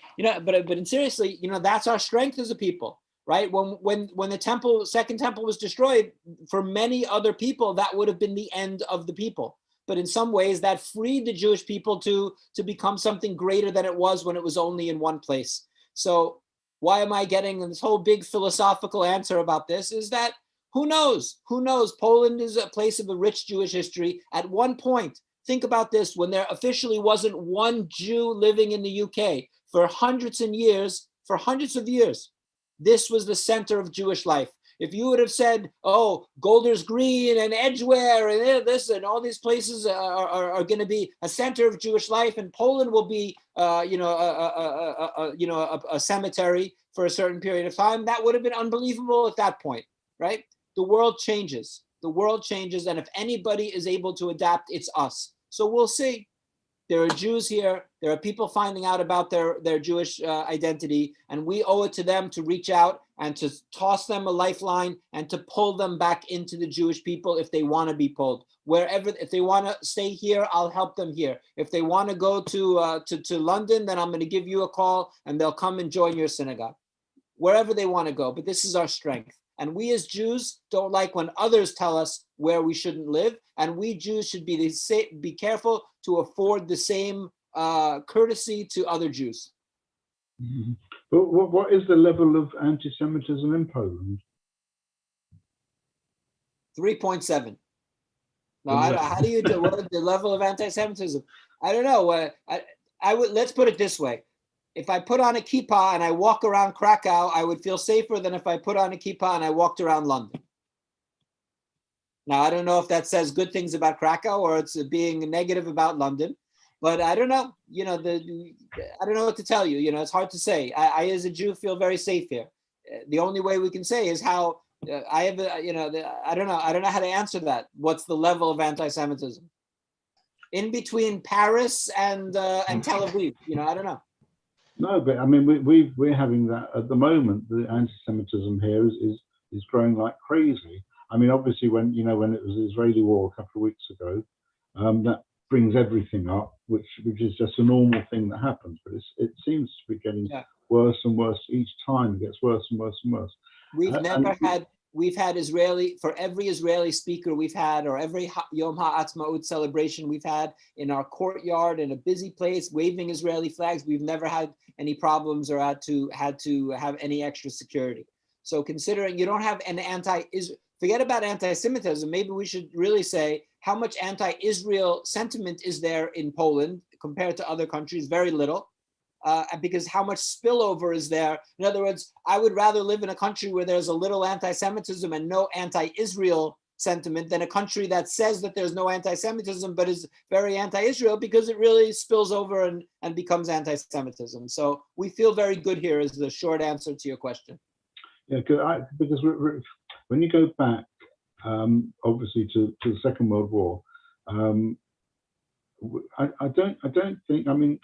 seriously, that's our strength as a people, right? When the second temple was destroyed, for many other people, that would have been the end of the people. But in some ways, that freed the Jewish people to become something greater than it was when it was only in one place. So why am I getting this whole big philosophical answer about this? Is that who knows? Who knows? Poland is a place of a rich Jewish history. At one point, think about this, when there officially wasn't one Jew living in the UK for hundreds of years, this was the center of Jewish life. If you would have said, oh, Golders Green and Edgware and this and all these places are going to be a center of Jewish life, and Poland will be, a cemetery for a certain period of time, that would have been unbelievable at that point, right? The world changes. The world changes, and if anybody is able to adapt, it's us. So we'll see. There are Jews here. There are people finding out about their Jewish identity, and we owe it to them to reach out and to toss them a lifeline and to pull them back into the Jewish people if they want to be pulled. If they want to stay here, I'll help them here. If they want to go to London, then I'm going to give you a call, and they'll come and join your synagogue. Wherever they want to go, but this is our strength. And we as Jews don't like when others tell us where we shouldn't live. And we Jews should be careful to afford the same courtesy to other Jews. Mm-hmm. But what is the level of anti-Semitism in Poland? 3.7. No, how do you do? What is the level of anti-Semitism? I don't know. Let's put it this way. If I put on a kippah and I walk around Krakow, I would feel safer than if I put on a kippah and I walked around London. Now, I don't know if that says good things about Krakow or it's being negative about London, but I don't know. I don't know what to tell you. It's hard to say. I as a Jew, feel very safe here. The only way we can say is how I have, I don't know. I don't know how to answer that. What's the level of anti-Semitism? In between Paris and Tel Aviv, I don't know. No, but I mean, we're having that at the moment. The anti-Semitism here is growing like crazy. I mean, obviously, when it was the Israeli war a couple of weeks ago, that brings everything up, which is just a normal thing that happens. But it seems to be getting worse and worse each time. It gets worse and worse and worse. We've had Israeli, for every Israeli speaker we've had, or every Yom HaAtzmaut celebration we've had in our courtyard in a busy place, waving Israeli flags, we've never had any problems or had to have any extra security. So considering you don't have an forget about anti-Semitism, maybe we should really say how much anti-Israel sentiment is there in Poland compared to other countries? Very little. Because how much spillover is there? In other words, I would rather live in a country where there's a little anti-Semitism and no anti-Israel sentiment than a country that says that there's no anti-Semitism but is very anti-Israel, because it really spills over and becomes anti-Semitism. So we feel very good here is the short answer to your question. Yeah, because when you go back, obviously to the Second World War, I don't think, I mean,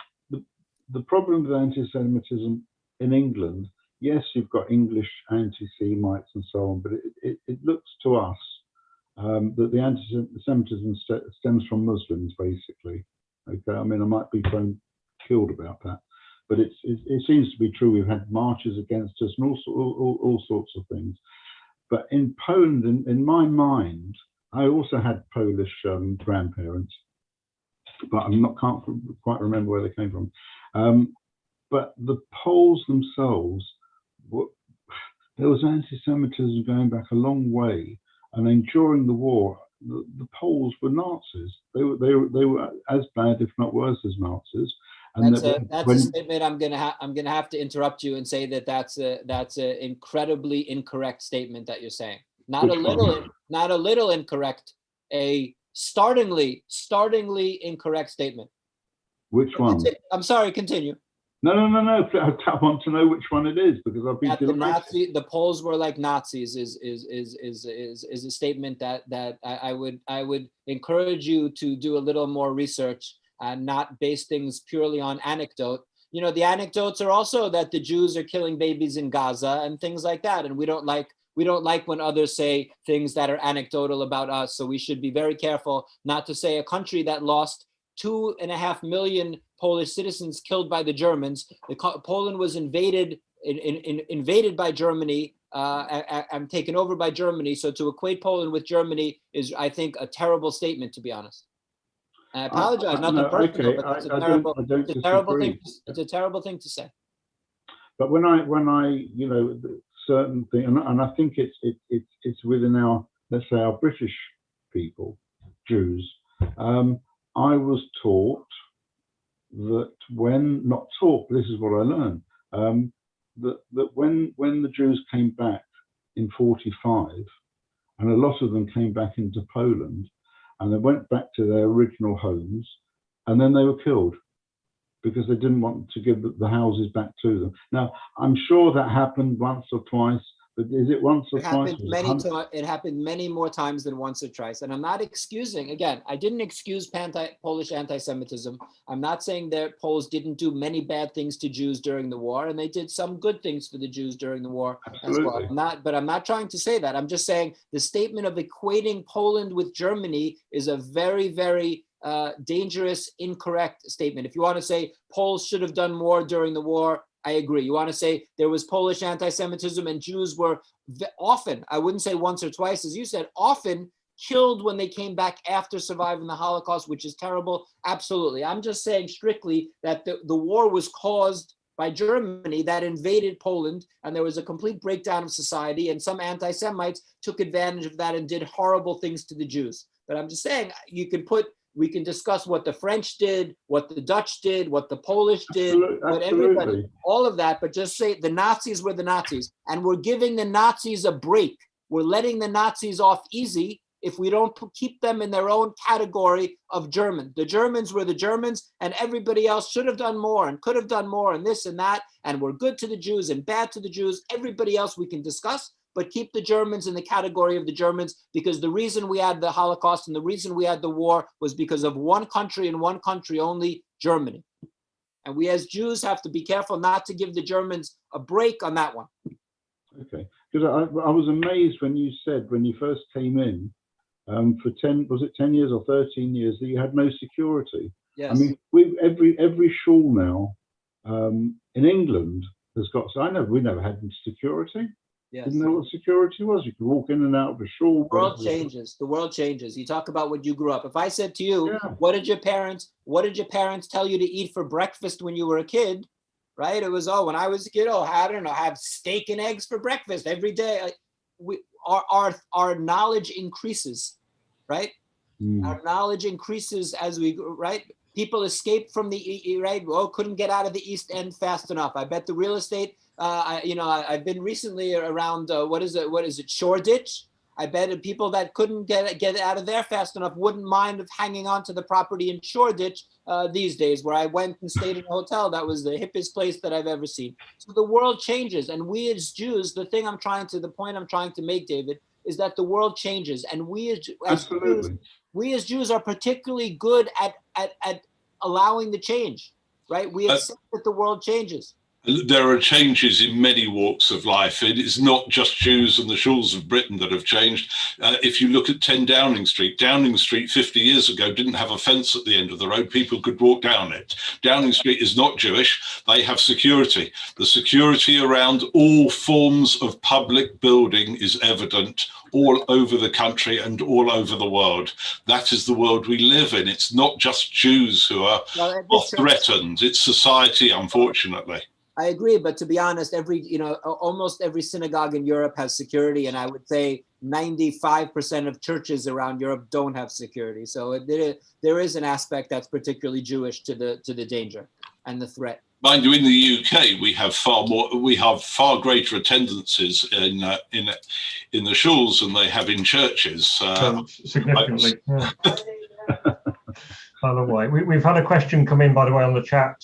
the problem with anti-Semitism in England, yes, you've got English anti-Semites and so on, but it looks to us that the anti-Semitism stems from Muslims, basically. Okay, I mean, I might be killed about that, but it seems to be true. We've had marches against us and all sorts of things. But in Poland, in my mind, I also had Polish grandparents, but can't quite remember where they came from. But the Poles themselves, there was anti-Semitism going back a long way, and then during the war, the Poles were Nazis. They were as bad, if not worse, as Nazis. And that's a statement. I'm gonna have to interrupt you and say that's an incredibly incorrect statement that you're saying. Not a little incorrect. A startlingly incorrect statement. Which one? I'm sorry, continue. No. I want to know which one it is, because I've been the Poles were like Nazis is a statement that I would encourage you to do a little more research and not base things purely on anecdote. The anecdotes are also that the Jews are killing babies in Gaza and things like that, and we don't like We don't like when others say things that are anecdotal about us. So we should be very careful not to say a country that lost 2.5 million Polish citizens killed by the Germans. Poland was invaded by Germany and taken over by Germany. So to equate Poland with Germany is, I think, a terrible statement, to be honest. And I apologize, nothing personal, okay. but it's I don't disagree. It's a terrible thing to say. But when I certain thing, and I think it's within our, let's say, our British people, Jews. I was taught that this is what I learned, that when the Jews came back in 45, and a lot of them came back into Poland, and they went back to their original homes, and then they were killed because they didn't want to give the houses back to them. Now, I'm sure that happened once or twice, but is it once or twice? It happened many more times than once or twice. And I'm not excusing, again, I didn't excuse Polish anti-Semitism. I'm not saying that Poles didn't do many bad things to Jews during the war, and they did some good things for the Jews during the war. Absolutely. As well. I'm not trying to say that. I'm just saying the statement of equating Poland with Germany is a very, very dangerous, incorrect statement. If you want to say Poles should have done more during the war, I agree. You want to say there was Polish anti-Semitism and Jews were often, I wouldn't say once or twice, as you said, often killed when they came back after surviving the Holocaust, which is terrible. Absolutely. I'm just saying strictly that the war was caused by Germany that invaded Poland, and there was a complete breakdown of society, and some anti-Semites took advantage of that and did horrible things to the Jews. But I'm just saying, we can discuss what the French did, what the Dutch did, what the Polish did, what everybody, all of that, but just say the Nazis were the Nazis. And we're giving the Nazis a break. We're letting the Nazis off easy if we don't keep them in their own category of German. The Germans were the Germans, and everybody else should have done more and could have done more and this and that, and we're good to the Jews and bad to the Jews. Everybody else we can discuss, but keep the Germans in the category of the Germans, because the reason we had the Holocaust and the reason we had the war was because of one country and one country only, Germany. And we as Jews have to be careful not to give the Germans a break on that one. Okay, because I was amazed when you said, when you first came in, for 10 years or 13 years, that you had no security. Yes. I mean, every shul now in England has got, so I know we never had security. Yes. Didn't know what security was. You could walk in and out of a shul. The world changes. The world changes. You talk about what you grew up. If I said to you, Yeah. what did your parents tell you to eat for breakfast when you were a kid? Right? It was, when I was a kid, I don't know, have steak and eggs for breakfast every day. Our knowledge increases, right? Our knowledge increases as we, right? People escaped from the, right? Couldn't get out of the East End fast enough. I bet the real estate, I've been recently around, what is it, Shoreditch? I bet people that couldn't get out of there fast enough wouldn't mind of hanging on to the property in Shoreditch these days, where I went and stayed in a hotel. That was the hippest place that I've ever seen. So the world changes, and we as Jews, the point I'm trying to make, David, is that the world changes, and we as Jews are particularly good at allowing the change, right? We accept that the world changes. There are changes in many walks of life. It is not just Jews and the shuls of Britain that have changed. If you look at 10 Downing Street 50 years ago didn't have a fence at the end of the road. People could walk down it. Downing Street is not Jewish. They have security. The security around all forms of public building is evident all over the country and all over the world. That is the world we live in. It's not just Jews who are threatened. It's society, unfortunately. I agree, but to be honest, almost every synagogue in Europe has security, and I would say 95% of churches around Europe don't have security. So there is an aspect that's particularly Jewish to the danger and the threat. Mind you, in the UK, we have far greater attendances in the shuls than they have in churches. Significantly. Yeah. By the way, we've had a question come in, by the way, on the chat.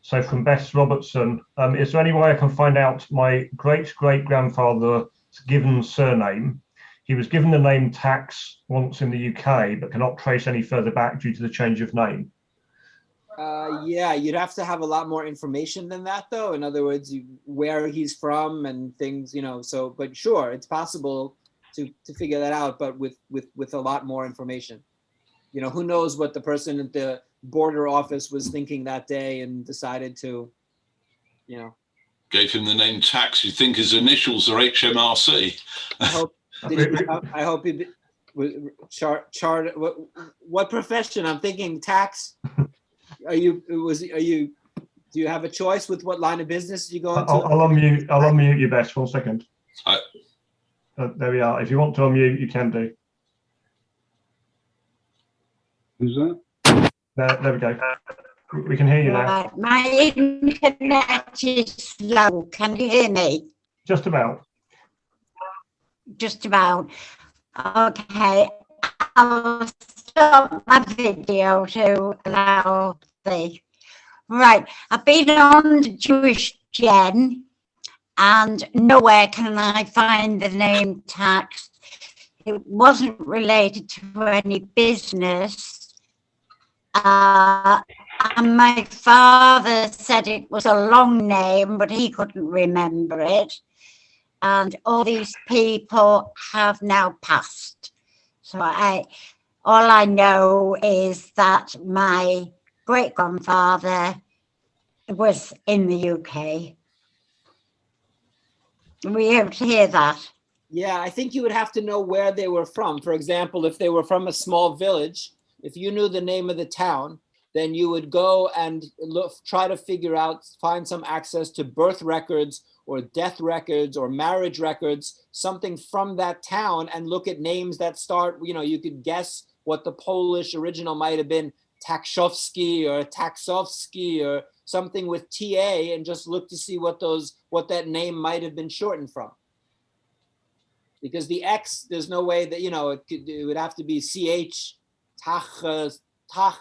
So from Bess Robertson, is there any way I can find out my great-great-grandfather's given surname? He was given the name Tax once in the UK, but cannot trace any further back due to the change of name. Yeah, you'd have to have a lot more information than that, though. In other words, where he's from and things, So, but sure, it's possible to figure that out, but with a lot more information. Who knows what the person at the border office was thinking that day and decided to, Gave him the name Tax. You think his initials are HMRC? I hope. I hope he chart. What profession? I'm thinking tax. Do you have a choice with what line of business you go into? I'll unmute you, Bess, 1 second. There we are. If you want to unmute, you can do. Who's that? There we go. We can hear you now. My internet is slow. Can you hear me? Just about. Just about. Okay. I'll stop my video to allow the. Right. I've been on the Jewish Gen and nowhere can I find the name Tax. It wasn't related to any business. And my father said it was a long name, but he couldn't remember it. And all these people have now passed. So all I know is that my great-grandfather was in the UK. Were you able to hear that? Yeah, I think you would have to know where they were from. For example, if they were from a small village, if you knew the name of the town, then you would go and try to find some access to birth records or death records or marriage records, something from that town, and look at names that start, you could guess what the Polish original might have been, Takszowski or Taksowski or something with TA, and just look to see what that name might have been shortened from. Because the X, there's no way that, it would have to be CH, Tach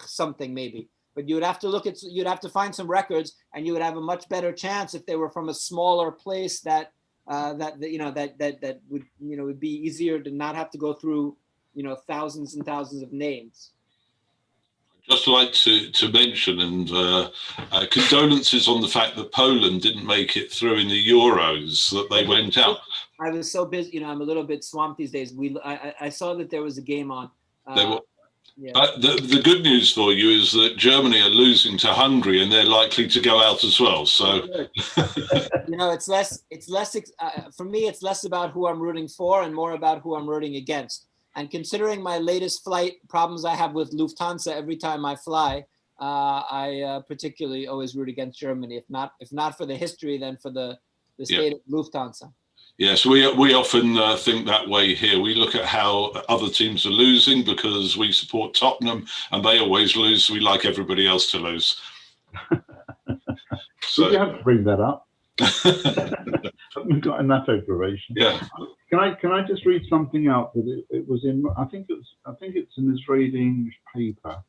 something maybe, but you'd have to find some records, and you would have a much better chance if they were from a smaller place that would be easier to not have to go through, thousands and thousands of names. Just like to mention, and condolences on the fact that Poland didn't make it through in the Euros, that they went out. I was so busy, I'm a little bit swamped these days. I saw that there was a game on. Yeah. The good news for you is that Germany are losing to Hungary, and they're likely to go out as well. So, it's less. For me, it's less about who I'm rooting for and more about who I'm rooting against. And considering my latest flight problems I have with Lufthansa every time I fly, I particularly always root against Germany. If not for the history, then for the state of Lufthansa. Yes, we often think that way here. We look at how other teams are losing because we support Tottenham and they always lose. So we like everybody else to lose. So you have to bring that up. We've got enough information. Yeah. Can I just read something out that it was in? I think it's an Israeli English paper.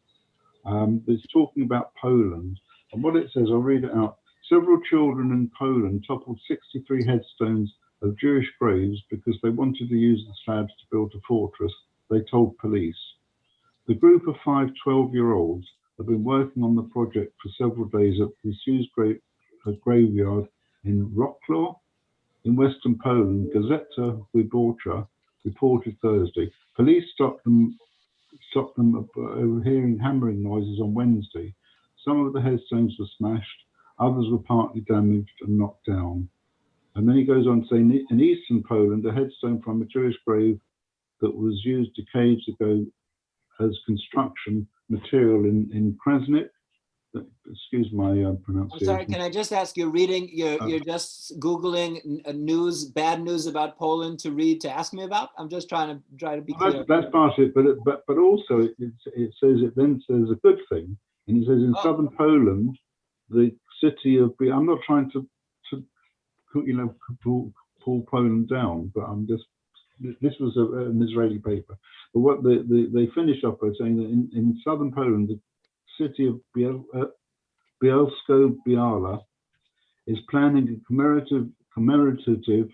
It's talking about Poland, and what it says, I'll read it out. Several children in Poland toppled 63 headstones of Jewish graves because they wanted to use the slabs to build a fortress, they told police. The group of 5 12-year-olds have been working on the project for several days at the disused graveyard in Wrocław in western Poland. Gazeta Wyborcza reported Thursday. Police stopped them overhearing hammering noises on Wednesday. Some of the headstones were smashed, others were partly damaged and knocked down. And then he goes on to say, in eastern Poland, a headstone from a Jewish grave that was used decades ago as construction material in Krasnik. Excuse my pronunciation. I'm sorry, can I just ask you, you're just Googling bad news about Poland to ask me about? I'm just trying to be clear. That's part of it, but also it then says a good thing. And it says in southern Poland, the city of, I'm not trying to pull Poland down, but this was an Israeli paper. But what they finish up by saying that in southern Poland, the city of Bielsko-Biała is planning a commemorative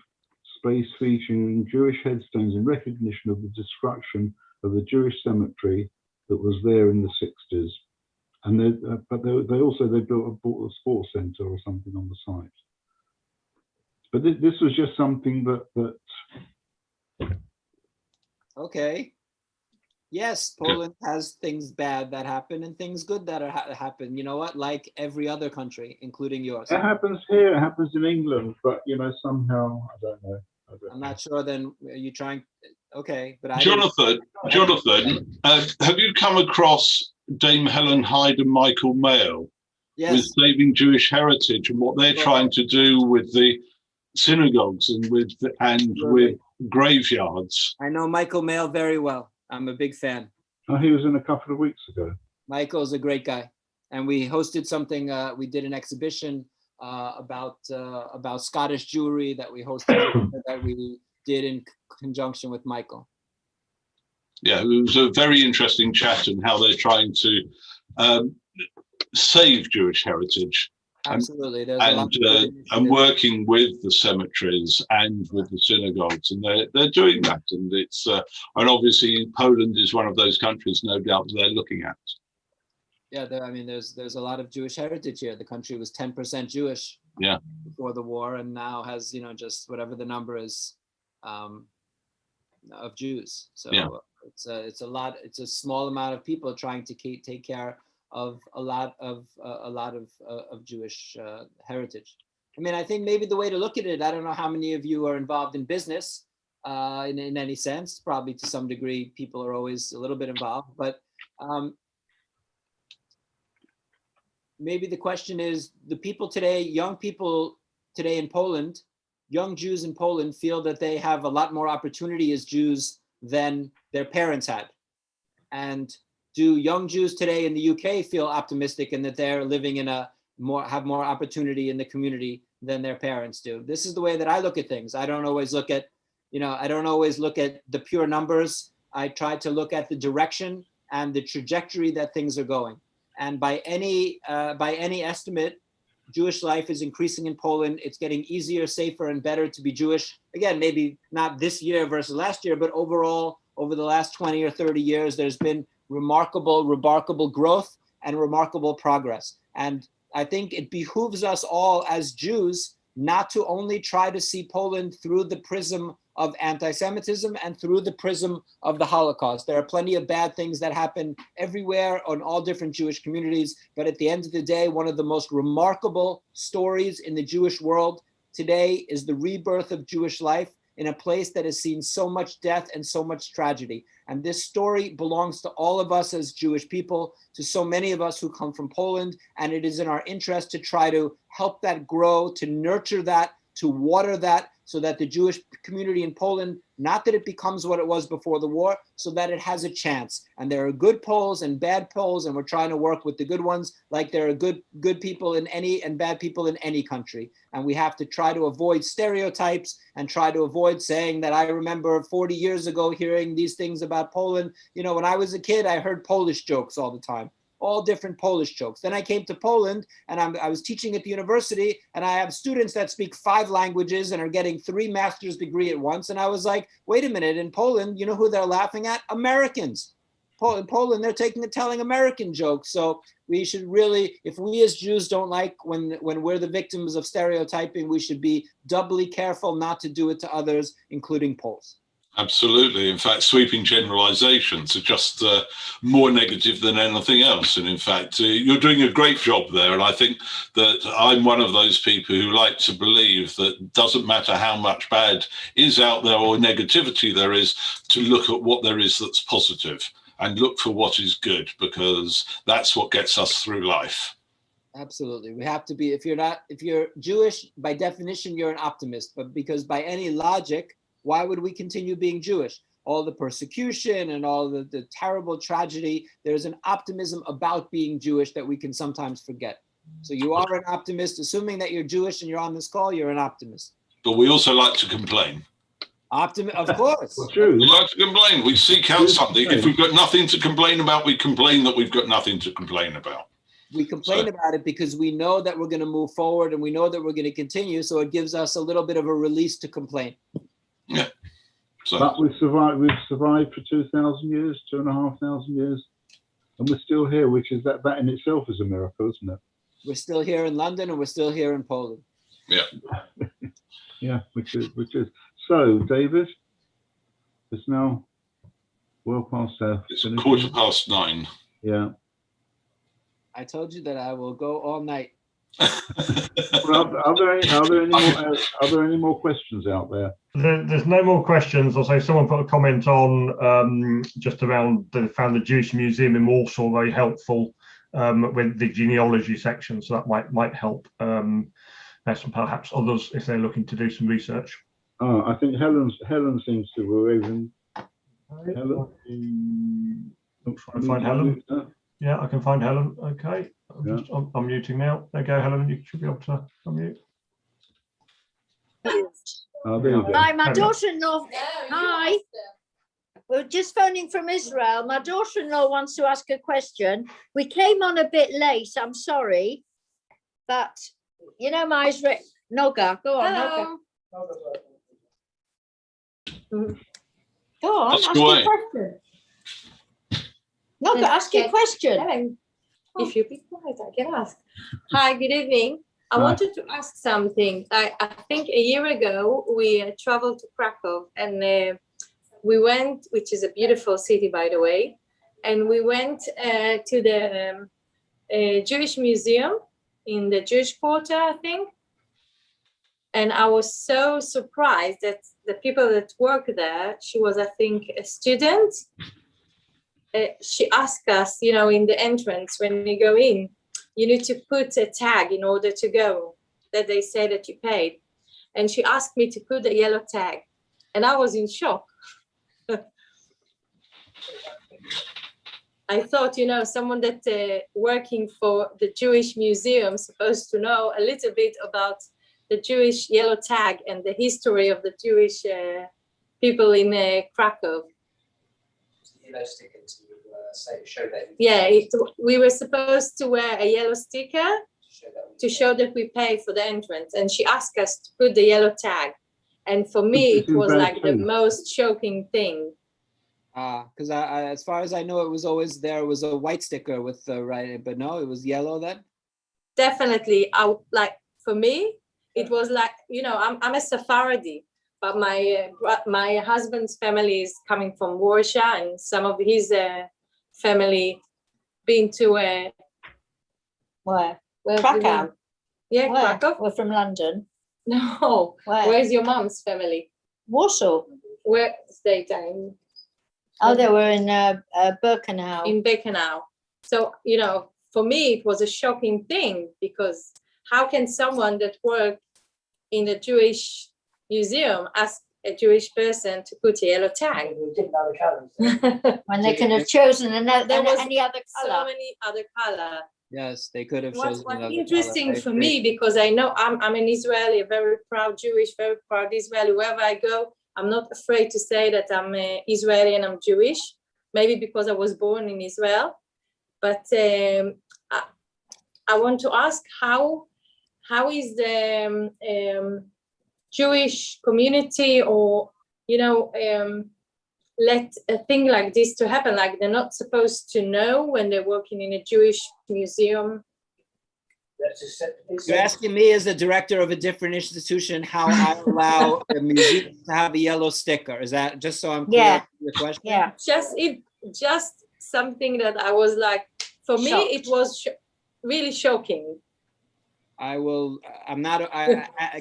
space featuring Jewish headstones in recognition of the destruction of the Jewish cemetery that was there in the 60s. And but they bought a sports centre or something on the site. But this was just something that. Okay. Yes, Poland has things bad that happen and things good that happen. You know what? Like every other country, including yours. It happens here. It happens in England. But somehow I don't know. I'm not sure. Then are you trying? Okay, but I. Jonathan, have you come across Dame Helen Hyde and Michael Mayle with Saving Jewish Heritage and what they're trying to do with the synagogues and with graveyards? I know Michael Mayle very well. I'm a big fan. Oh, he was in a couple of weeks ago. Michael's a great guy, and we hosted something. We did an exhibition about Scottish Jewry that we hosted that we did in conjunction with Michael. Yeah, it was a very interesting chat on how they're trying to save Jewish heritage. Absolutely, and working with the cemeteries and with the synagogues, and they're doing that, and it's and obviously Poland is one of those countries, no doubt, they're looking at. Yeah, there's a lot of Jewish heritage here. The country was 10% Jewish before the war, and now has just whatever the number is of Jews. So it's a lot. It's a small amount of people trying to take care of a lot of Jewish heritage. I mean, I think maybe the way to look at it, I don't know how many of you are involved in business in any sense. Probably to some degree, people are always a little bit involved, but maybe the question is, the people today, young people today in Poland, young Jews in Poland feel that they have a lot more opportunity as Jews than their parents had. And do young Jews today in the UK feel optimistic and that they're living in have more opportunity in the community than their parents do? This is the way that I look at things. I don't always look at, the pure numbers. I try to look at the direction and the trajectory that things are going. And by any estimate, Jewish life is increasing in Poland. It's getting easier, safer, and better to be Jewish. Again, maybe not this year versus last year, but overall, over the last 20 or 30 years, there's been remarkable growth and remarkable progress. And I think it behooves us all as Jews not to only try to see Poland through the prism of anti-Semitism and through the prism of the Holocaust. There are plenty of bad things that happen everywhere on all different Jewish communities, but at the end of the day, one of the most remarkable stories in the Jewish world today is the rebirth of Jewish life in a place that has seen so much death and so much tragedy. And this story belongs to all of us as Jewish people, to so many of us who come from Poland, and it is in our interest to try to help that grow, to nurture that, to water that, so that the Jewish community in Poland, not that it becomes what it was before the war, so that it has a chance. And there are good Poles and bad Poles, and we're trying to work with the good ones, like there are good people in any and bad people in any country. And we have to try to avoid stereotypes and try to avoid saying that I remember 40 years ago hearing these things about Poland. When I was a kid, I heard Polish jokes all the time. All different Polish jokes. Then I came to Poland and I was teaching at the university, and I have students that speak 5 languages and are getting 3 master's degree at once. And I was like, wait a minute, in Poland, you know who they're laughing at? Americans. In Poland, they're telling American jokes. So we should really, if we as Jews don't like when we're the victims of stereotyping, we should be doubly careful not to do it to others, including Poles. Absolutely. In fact, sweeping generalizations are just more negative than anything else. And in fact, you're doing a great job there. And I think that I'm one of those people who like to believe that it doesn't matter how much bad is out there or negativity there is, to look at what there is that's positive and look for what is good, because that's what gets us through life. Absolutely. We have to be, if you're Jewish, by definition, you're an optimist, but because by any logic, why would we continue being Jewish? All the persecution and all the terrible tragedy, there's an optimism about being Jewish that we can sometimes forget. So you are an optimist, assuming that you're Jewish and you're on this call, you're an optimist. But we also like to complain. Of course. Well, true. We like to complain. We seek out something. If we've got nothing to complain about, we complain that we've got nothing to complain about. We complain about it because we know that we're going to move forward and we know that we're going to continue. So it gives us a little bit of a release to complain. Yeah. So. But we've survived for 2,000 years, 2,500 years. And we're still here, which is that in itself is a miracle, isn't it? We're still here in London, and we're still here in Poland. Yeah. Yeah, which is. So, David, it's now well past our It's finishing. 9:15. Yeah. I told you that I will go all night. Well, are there any more questions out there? There's no more questions. I'll say someone put a comment on just around they found the Jewish Museum in Warsaw very helpful with the genealogy section, so that might help perhaps others if they're looking to do some research. Oh, I think Helen seems to have even. Helen, I'm trying to find Helen. Yeah, I can find Helen. Okay, I'm muting now. There you go, Helen. You should be able to unmute. Oh, there you go. Hi, my daughter-in-law. Hi. We're just phoning from Israel. My daughter-in-law wants to ask a question. We came on a bit late. I'm sorry, but you know my Israel. Noga, go on. Hello. Noga. Go on. Ask ask away. your question. Noga, ask your question. Hello. If you be quiet, I can ask. Hi, good evening. I wanted to ask something. I think a year ago we traveled to Krakow, and we went, which is a beautiful city, by the way, and we went to the Jewish Museum in the Jewish Quarter, I think. And I was so surprised that the people that work there, she was, I think, a student. She asked us, you know, in the entrance when you go in, you need to put a tag in order to go, that they say that you paid. And she asked me to put a yellow tag. And I was in shock. I thought, you know, someone that working for the Jewish Museum supposed to know a little bit about the Jewish yellow tag and the history of the Jewish people in Krakow. Yellow sticker to show that. Yeah, we were supposed to wear a yellow sticker to show that we paid for the entrance, and she asked us to put the yellow tag. And for me, it was like the most shocking thing. Because as far as I know, it was always there was a white sticker with the right, but no, it was yellow then. Definitely, for me, it was like, you know, I'm a Sephardi, but my husband's family is coming from Warsaw, and some of his family been to Where? Krakow. Yeah, Where? Krakow. We're from London. No. Where? Where's your mom's family? Warsaw. Where they in? Oh, they were in Birkenau. In Birkenau. So, you know, for me, it was a shocking thing, because how can someone that worked in a Jewish museum ask a Jewish person to put a yellow tag? When they could have chosen There was any other so color. many other color. Yes, they could have What's chosen another interesting color. I for agree. me, because I know I'm an Israeli, a very proud Jewish, very proud Israeli. Wherever I go, I'm not afraid to say that I'm Israeli and I'm Jewish. Maybe because I was born in Israel. But I want to ask how is the Jewish community, or, you know, let a thing like this to happen? Like, they're not supposed to know when they're working in a Jewish museum. You're asking me as the director of a different institution how I allow a museum to have a yellow sticker. Is that just so I'm clear? Yeah. Your question? Yeah. Just something that I was like, for me, Shocked. it was really shocking. I'm not,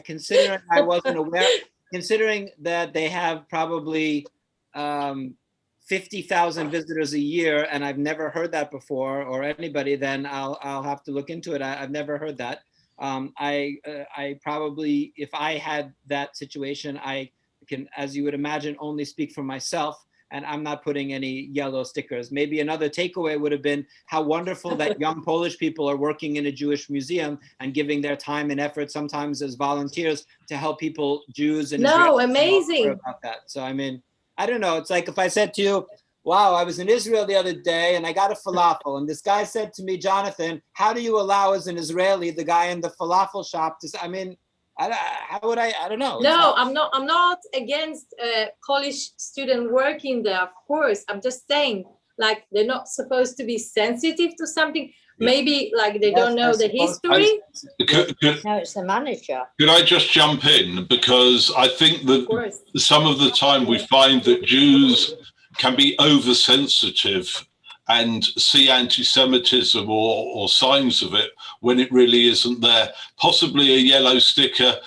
considering I wasn't aware, considering that they have probably 50,000 visitors a year, and I've never heard that before, or anybody, then I'll have to look into it. I've never heard that. I probably, if I had that situation, I can, as you would imagine, only speak for myself, and I'm not putting any yellow stickers. Maybe another takeaway would have been how wonderful that young Polish people are working in a Jewish museum and giving their time and effort, sometimes as volunteers, to help people, Jews and Israelis, amazing about that. So I mean, I don't know. It's like if I said to you, wow, I was in Israel the other day and I got a falafel, and this guy said to me, Jonathan, how do you allow as an Israeli the guy in the falafel shop to? I mean, how would I don't know. No, I'm not against Polish student working there, of course. I'm just saying, like they're not supposed to be sensitive to something. Yeah. Maybe like they Yes, don't know I the suppose- history. No, it's the manager. Could I just jump in? Because I think Of that course. some of the time we find that Jews can be oversensitive and see anti-Semitism or signs of it when it really isn't there. Possibly a yellow sticker.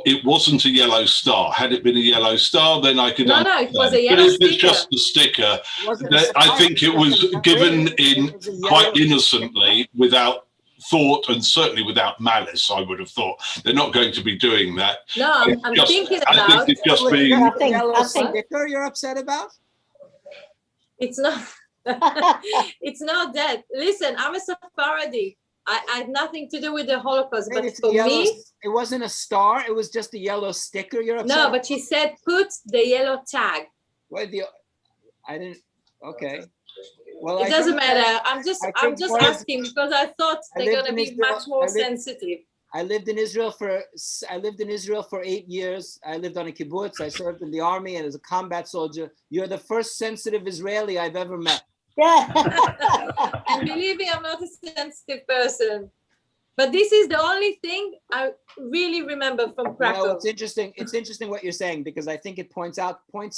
It wasn't a yellow star. Had it been a yellow star, then I could No, understand. it was a But yellow if it's sticker. just a sticker, It wasn't a I star, think it was a given ring. in It was a yellow quite innocently, without thought and certainly without malice. I would have thought they're not going to be doing that. No, I'm Just- thinking I about think it's just Was it being. a think- yellow I think- sticker you're upset about? it's not it's not that. Listen, I'm a Sephardi. I had nothing to do with the Holocaust, Maybe but it's a for yellow, me, it wasn't a star, it was just a yellow sticker you're upset no, about? but she said put the yellow tag. What I didn't, okay. Well, It I doesn't think that- matter. I'm just I think what is- asking because I thought I they're lived gonna in be Israel. much more I lived- sensitive. I lived in Israel for 8 years. I lived on a kibbutz. I served in the army and as a combat soldier. You're the first sensitive Israeli I've ever met. Yeah. And believe me, I'm not a sensitive person. But this is the only thing I really remember from You know, Krakow. it's interesting. It's interesting what you're saying because I think it points to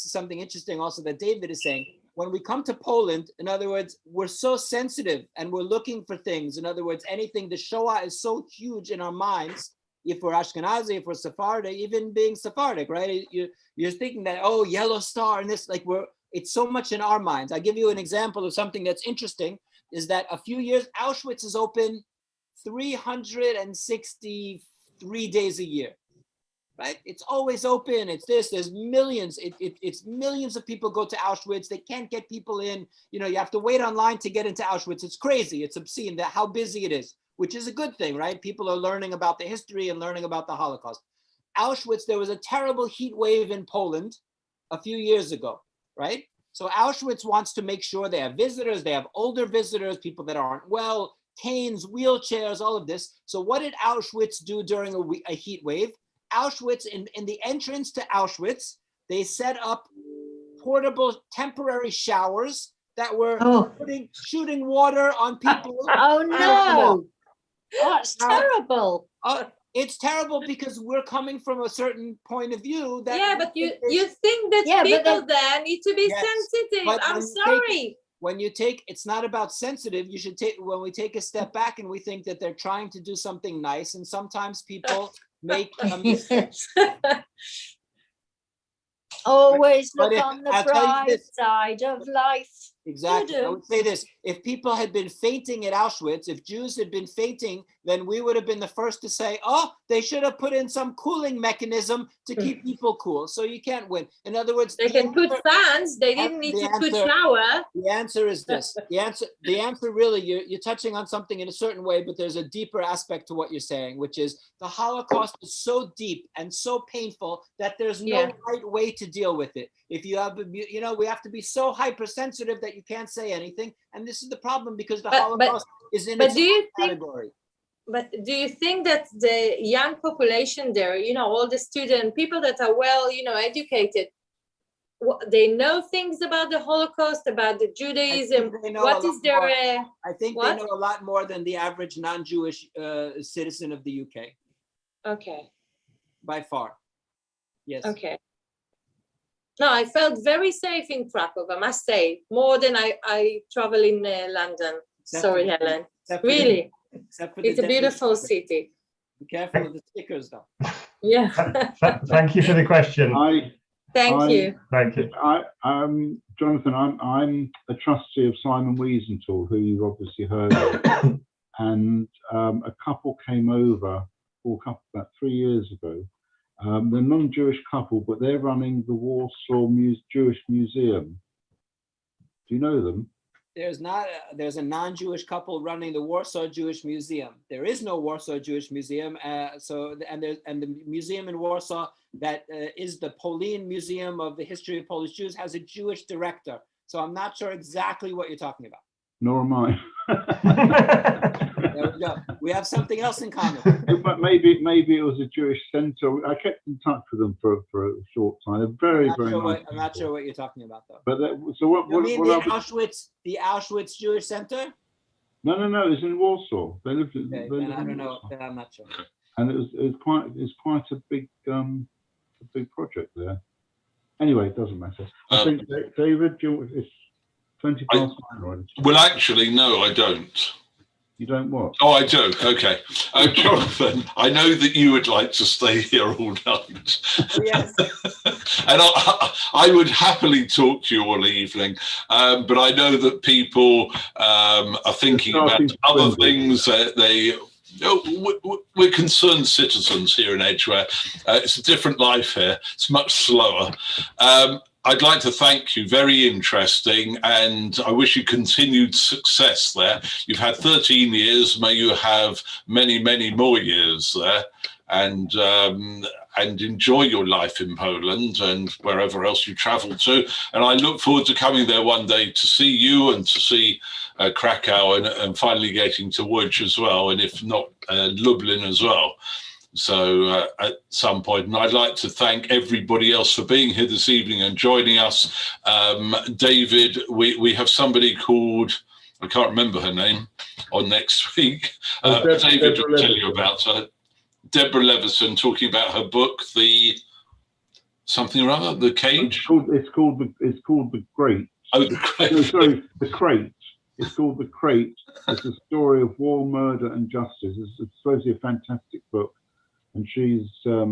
something interesting also that David is saying. When we come to Poland, in other words, we're so sensitive and we're looking for things. In other words, anything, the Shoah is so huge in our minds. If we're Ashkenazi, if we're Sephardic, even being Sephardic, right? You're thinking that, oh, yellow star and this, like it's so much in our minds. I give you an example of something that's interesting is that a few years, Auschwitz is open 363 days a year, right? It's always open. It's this, there's millions. It's millions of people go to Auschwitz. They can't get people in. You know, you have to wait online to get into Auschwitz. It's crazy. It's obscene that how busy it is, which is a good thing, right? People are learning about the history and learning about the Holocaust. Auschwitz, there was a terrible heat wave in Poland a few years ago, right? So Auschwitz wants to make sure they have visitors, they have older visitors, people that aren't well, canes, wheelchairs, all of this. So what did Auschwitz do during a heat wave? Auschwitz, in the entrance to Auschwitz, they set up portable temporary showers that were shooting water on people. Oh no. That's Now- terrible. It's terrible because we're coming from a certain point of view that Yeah, but you think that Yeah, but people there need to be Yes, sensitive. but I'm when you take sorry. when you take, it's not about sensitive. You should take, when we take a step back and we think that they're trying to do something nice, and sometimes people make a mistake. Always But look if- on the I'll tell you bright this. side of life. Exactly. I would say this, if people had been fainting at Auschwitz, if Jews had been fainting, then we would have been the first to say, oh, they should have put in some cooling mechanism to keep people cool. So you can't win. In other words, They can put fans. They didn't need to put shower. The answer is this. The answer really, you're touching on something in a certain way, but there's a deeper aspect to what you're saying, which is the Holocaust is so deep and so painful that there's no right way to deal with it. If you have, you know, we have to be so hypersensitive that you can't say anything. And this is the problem because the Holocaust is in its own category. But do you think that the young population there, you know, all the students, people that are well, you know, educated, they know things about the Holocaust, about the Judaism? What is their? I think they know a lot more than the average non-Jewish citizen of the UK. Okay. By far. Yes. Okay. No, I felt very safe in Krakow, I must say, more than I travel in London. Sorry, Helen. Really. It's a beautiful city. Be careful of the stickers, though. Yeah. Thank you for the question. Thank you. Thank you. Jonathan, I'm a trustee of Simon Wiesenthal, who you've obviously heard of. And a couple came over, about 3 years ago. They're a non-Jewish couple, but they're running the Warsaw Jewish Museum. Do you know them? There's a non-Jewish couple running the Warsaw Jewish Museum. There is no Warsaw Jewish Museum. And the museum in Warsaw that is the Polin Museum of the History of Polish Jews has a Jewish director. So I'm not sure exactly what you're talking about. Nor am I. There we go. We have something else in common. But maybe it was a Jewish centre. I kept in touch with them for a short time. They're very nice. I'm not sure what you're talking about, though. But so what? You mean the Auschwitz Jewish Center? No. It's in Warsaw. They lived. Okay, then I don't know. Then I'm not sure. And it was quite a big project there. Anyway, it doesn't matter. I think David, it's 20 past 9 already. Well, actually, no, I don't. You don't what? Oh, I do. Okay. Jonathan, I know that you would like to stay here all night. Oh, yes. And I would happily talk to you all evening, but I know that people are thinking about other things. We're concerned citizens here in Edgware. It's a different life here. It's much slower. I'd like to thank you. Very interesting. And I wish you continued success there. You've had 13 years. May you have many, many more years there. And enjoy your life in Poland and wherever else you travel to. And I look forward to coming there one day to see you and to see Krakow and finally getting to Łódź as well. And if not, Lublin as well. So at some point, and I'd like to thank everybody else for being here this evening and joining us. David, we have somebody called, I can't remember her name, on next week. David will tell you about her. Deborah Levison, talking about her book, The something or other, The Cage. It's called The Crate. Oh, The Crate. No, sorry, The Crate. It's called The Crate. It's a story of war, murder, and justice. It's supposedly a fantastic book, and she's a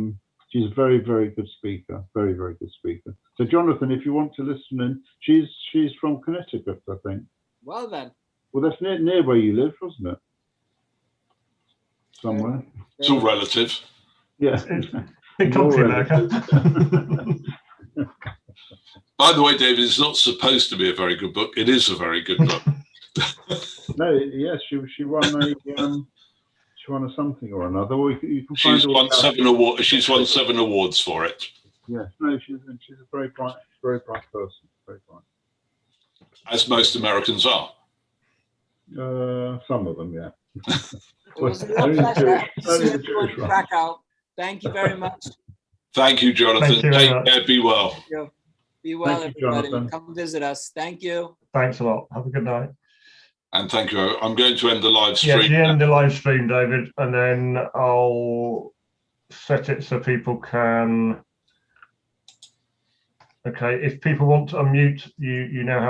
very, very good speaker. Very, very good speaker. So, Jonathan, if you want to listen in, she's from Connecticut, I think. Well then. Well, that's near where you live, wasn't it? Somewhere. It's all relative. Yeah. Big country, America. By the way, David, it's not supposed to be a very good book. It is a very good book. No, yes, she won a something or another. Well, you can find She's won 7 awards. She's won 7 awards for it. Yes, no, she's a very bright person. Very bright. As most Americans are. Some of them, yeah. It was a real pleasure to see everyone in Krakow. Thank you very much. Thank you, Jonathan. Take care. Be well. Thank you. Be well, Thank you, everybody. Jonathan. Come visit us. Thank you. Thanks a lot. Have a good night. And thank you. I'm going to end the live stream. Yeah, you end the live stream, David, and then I'll set it so people can. Okay, if people want to unmute, you now have.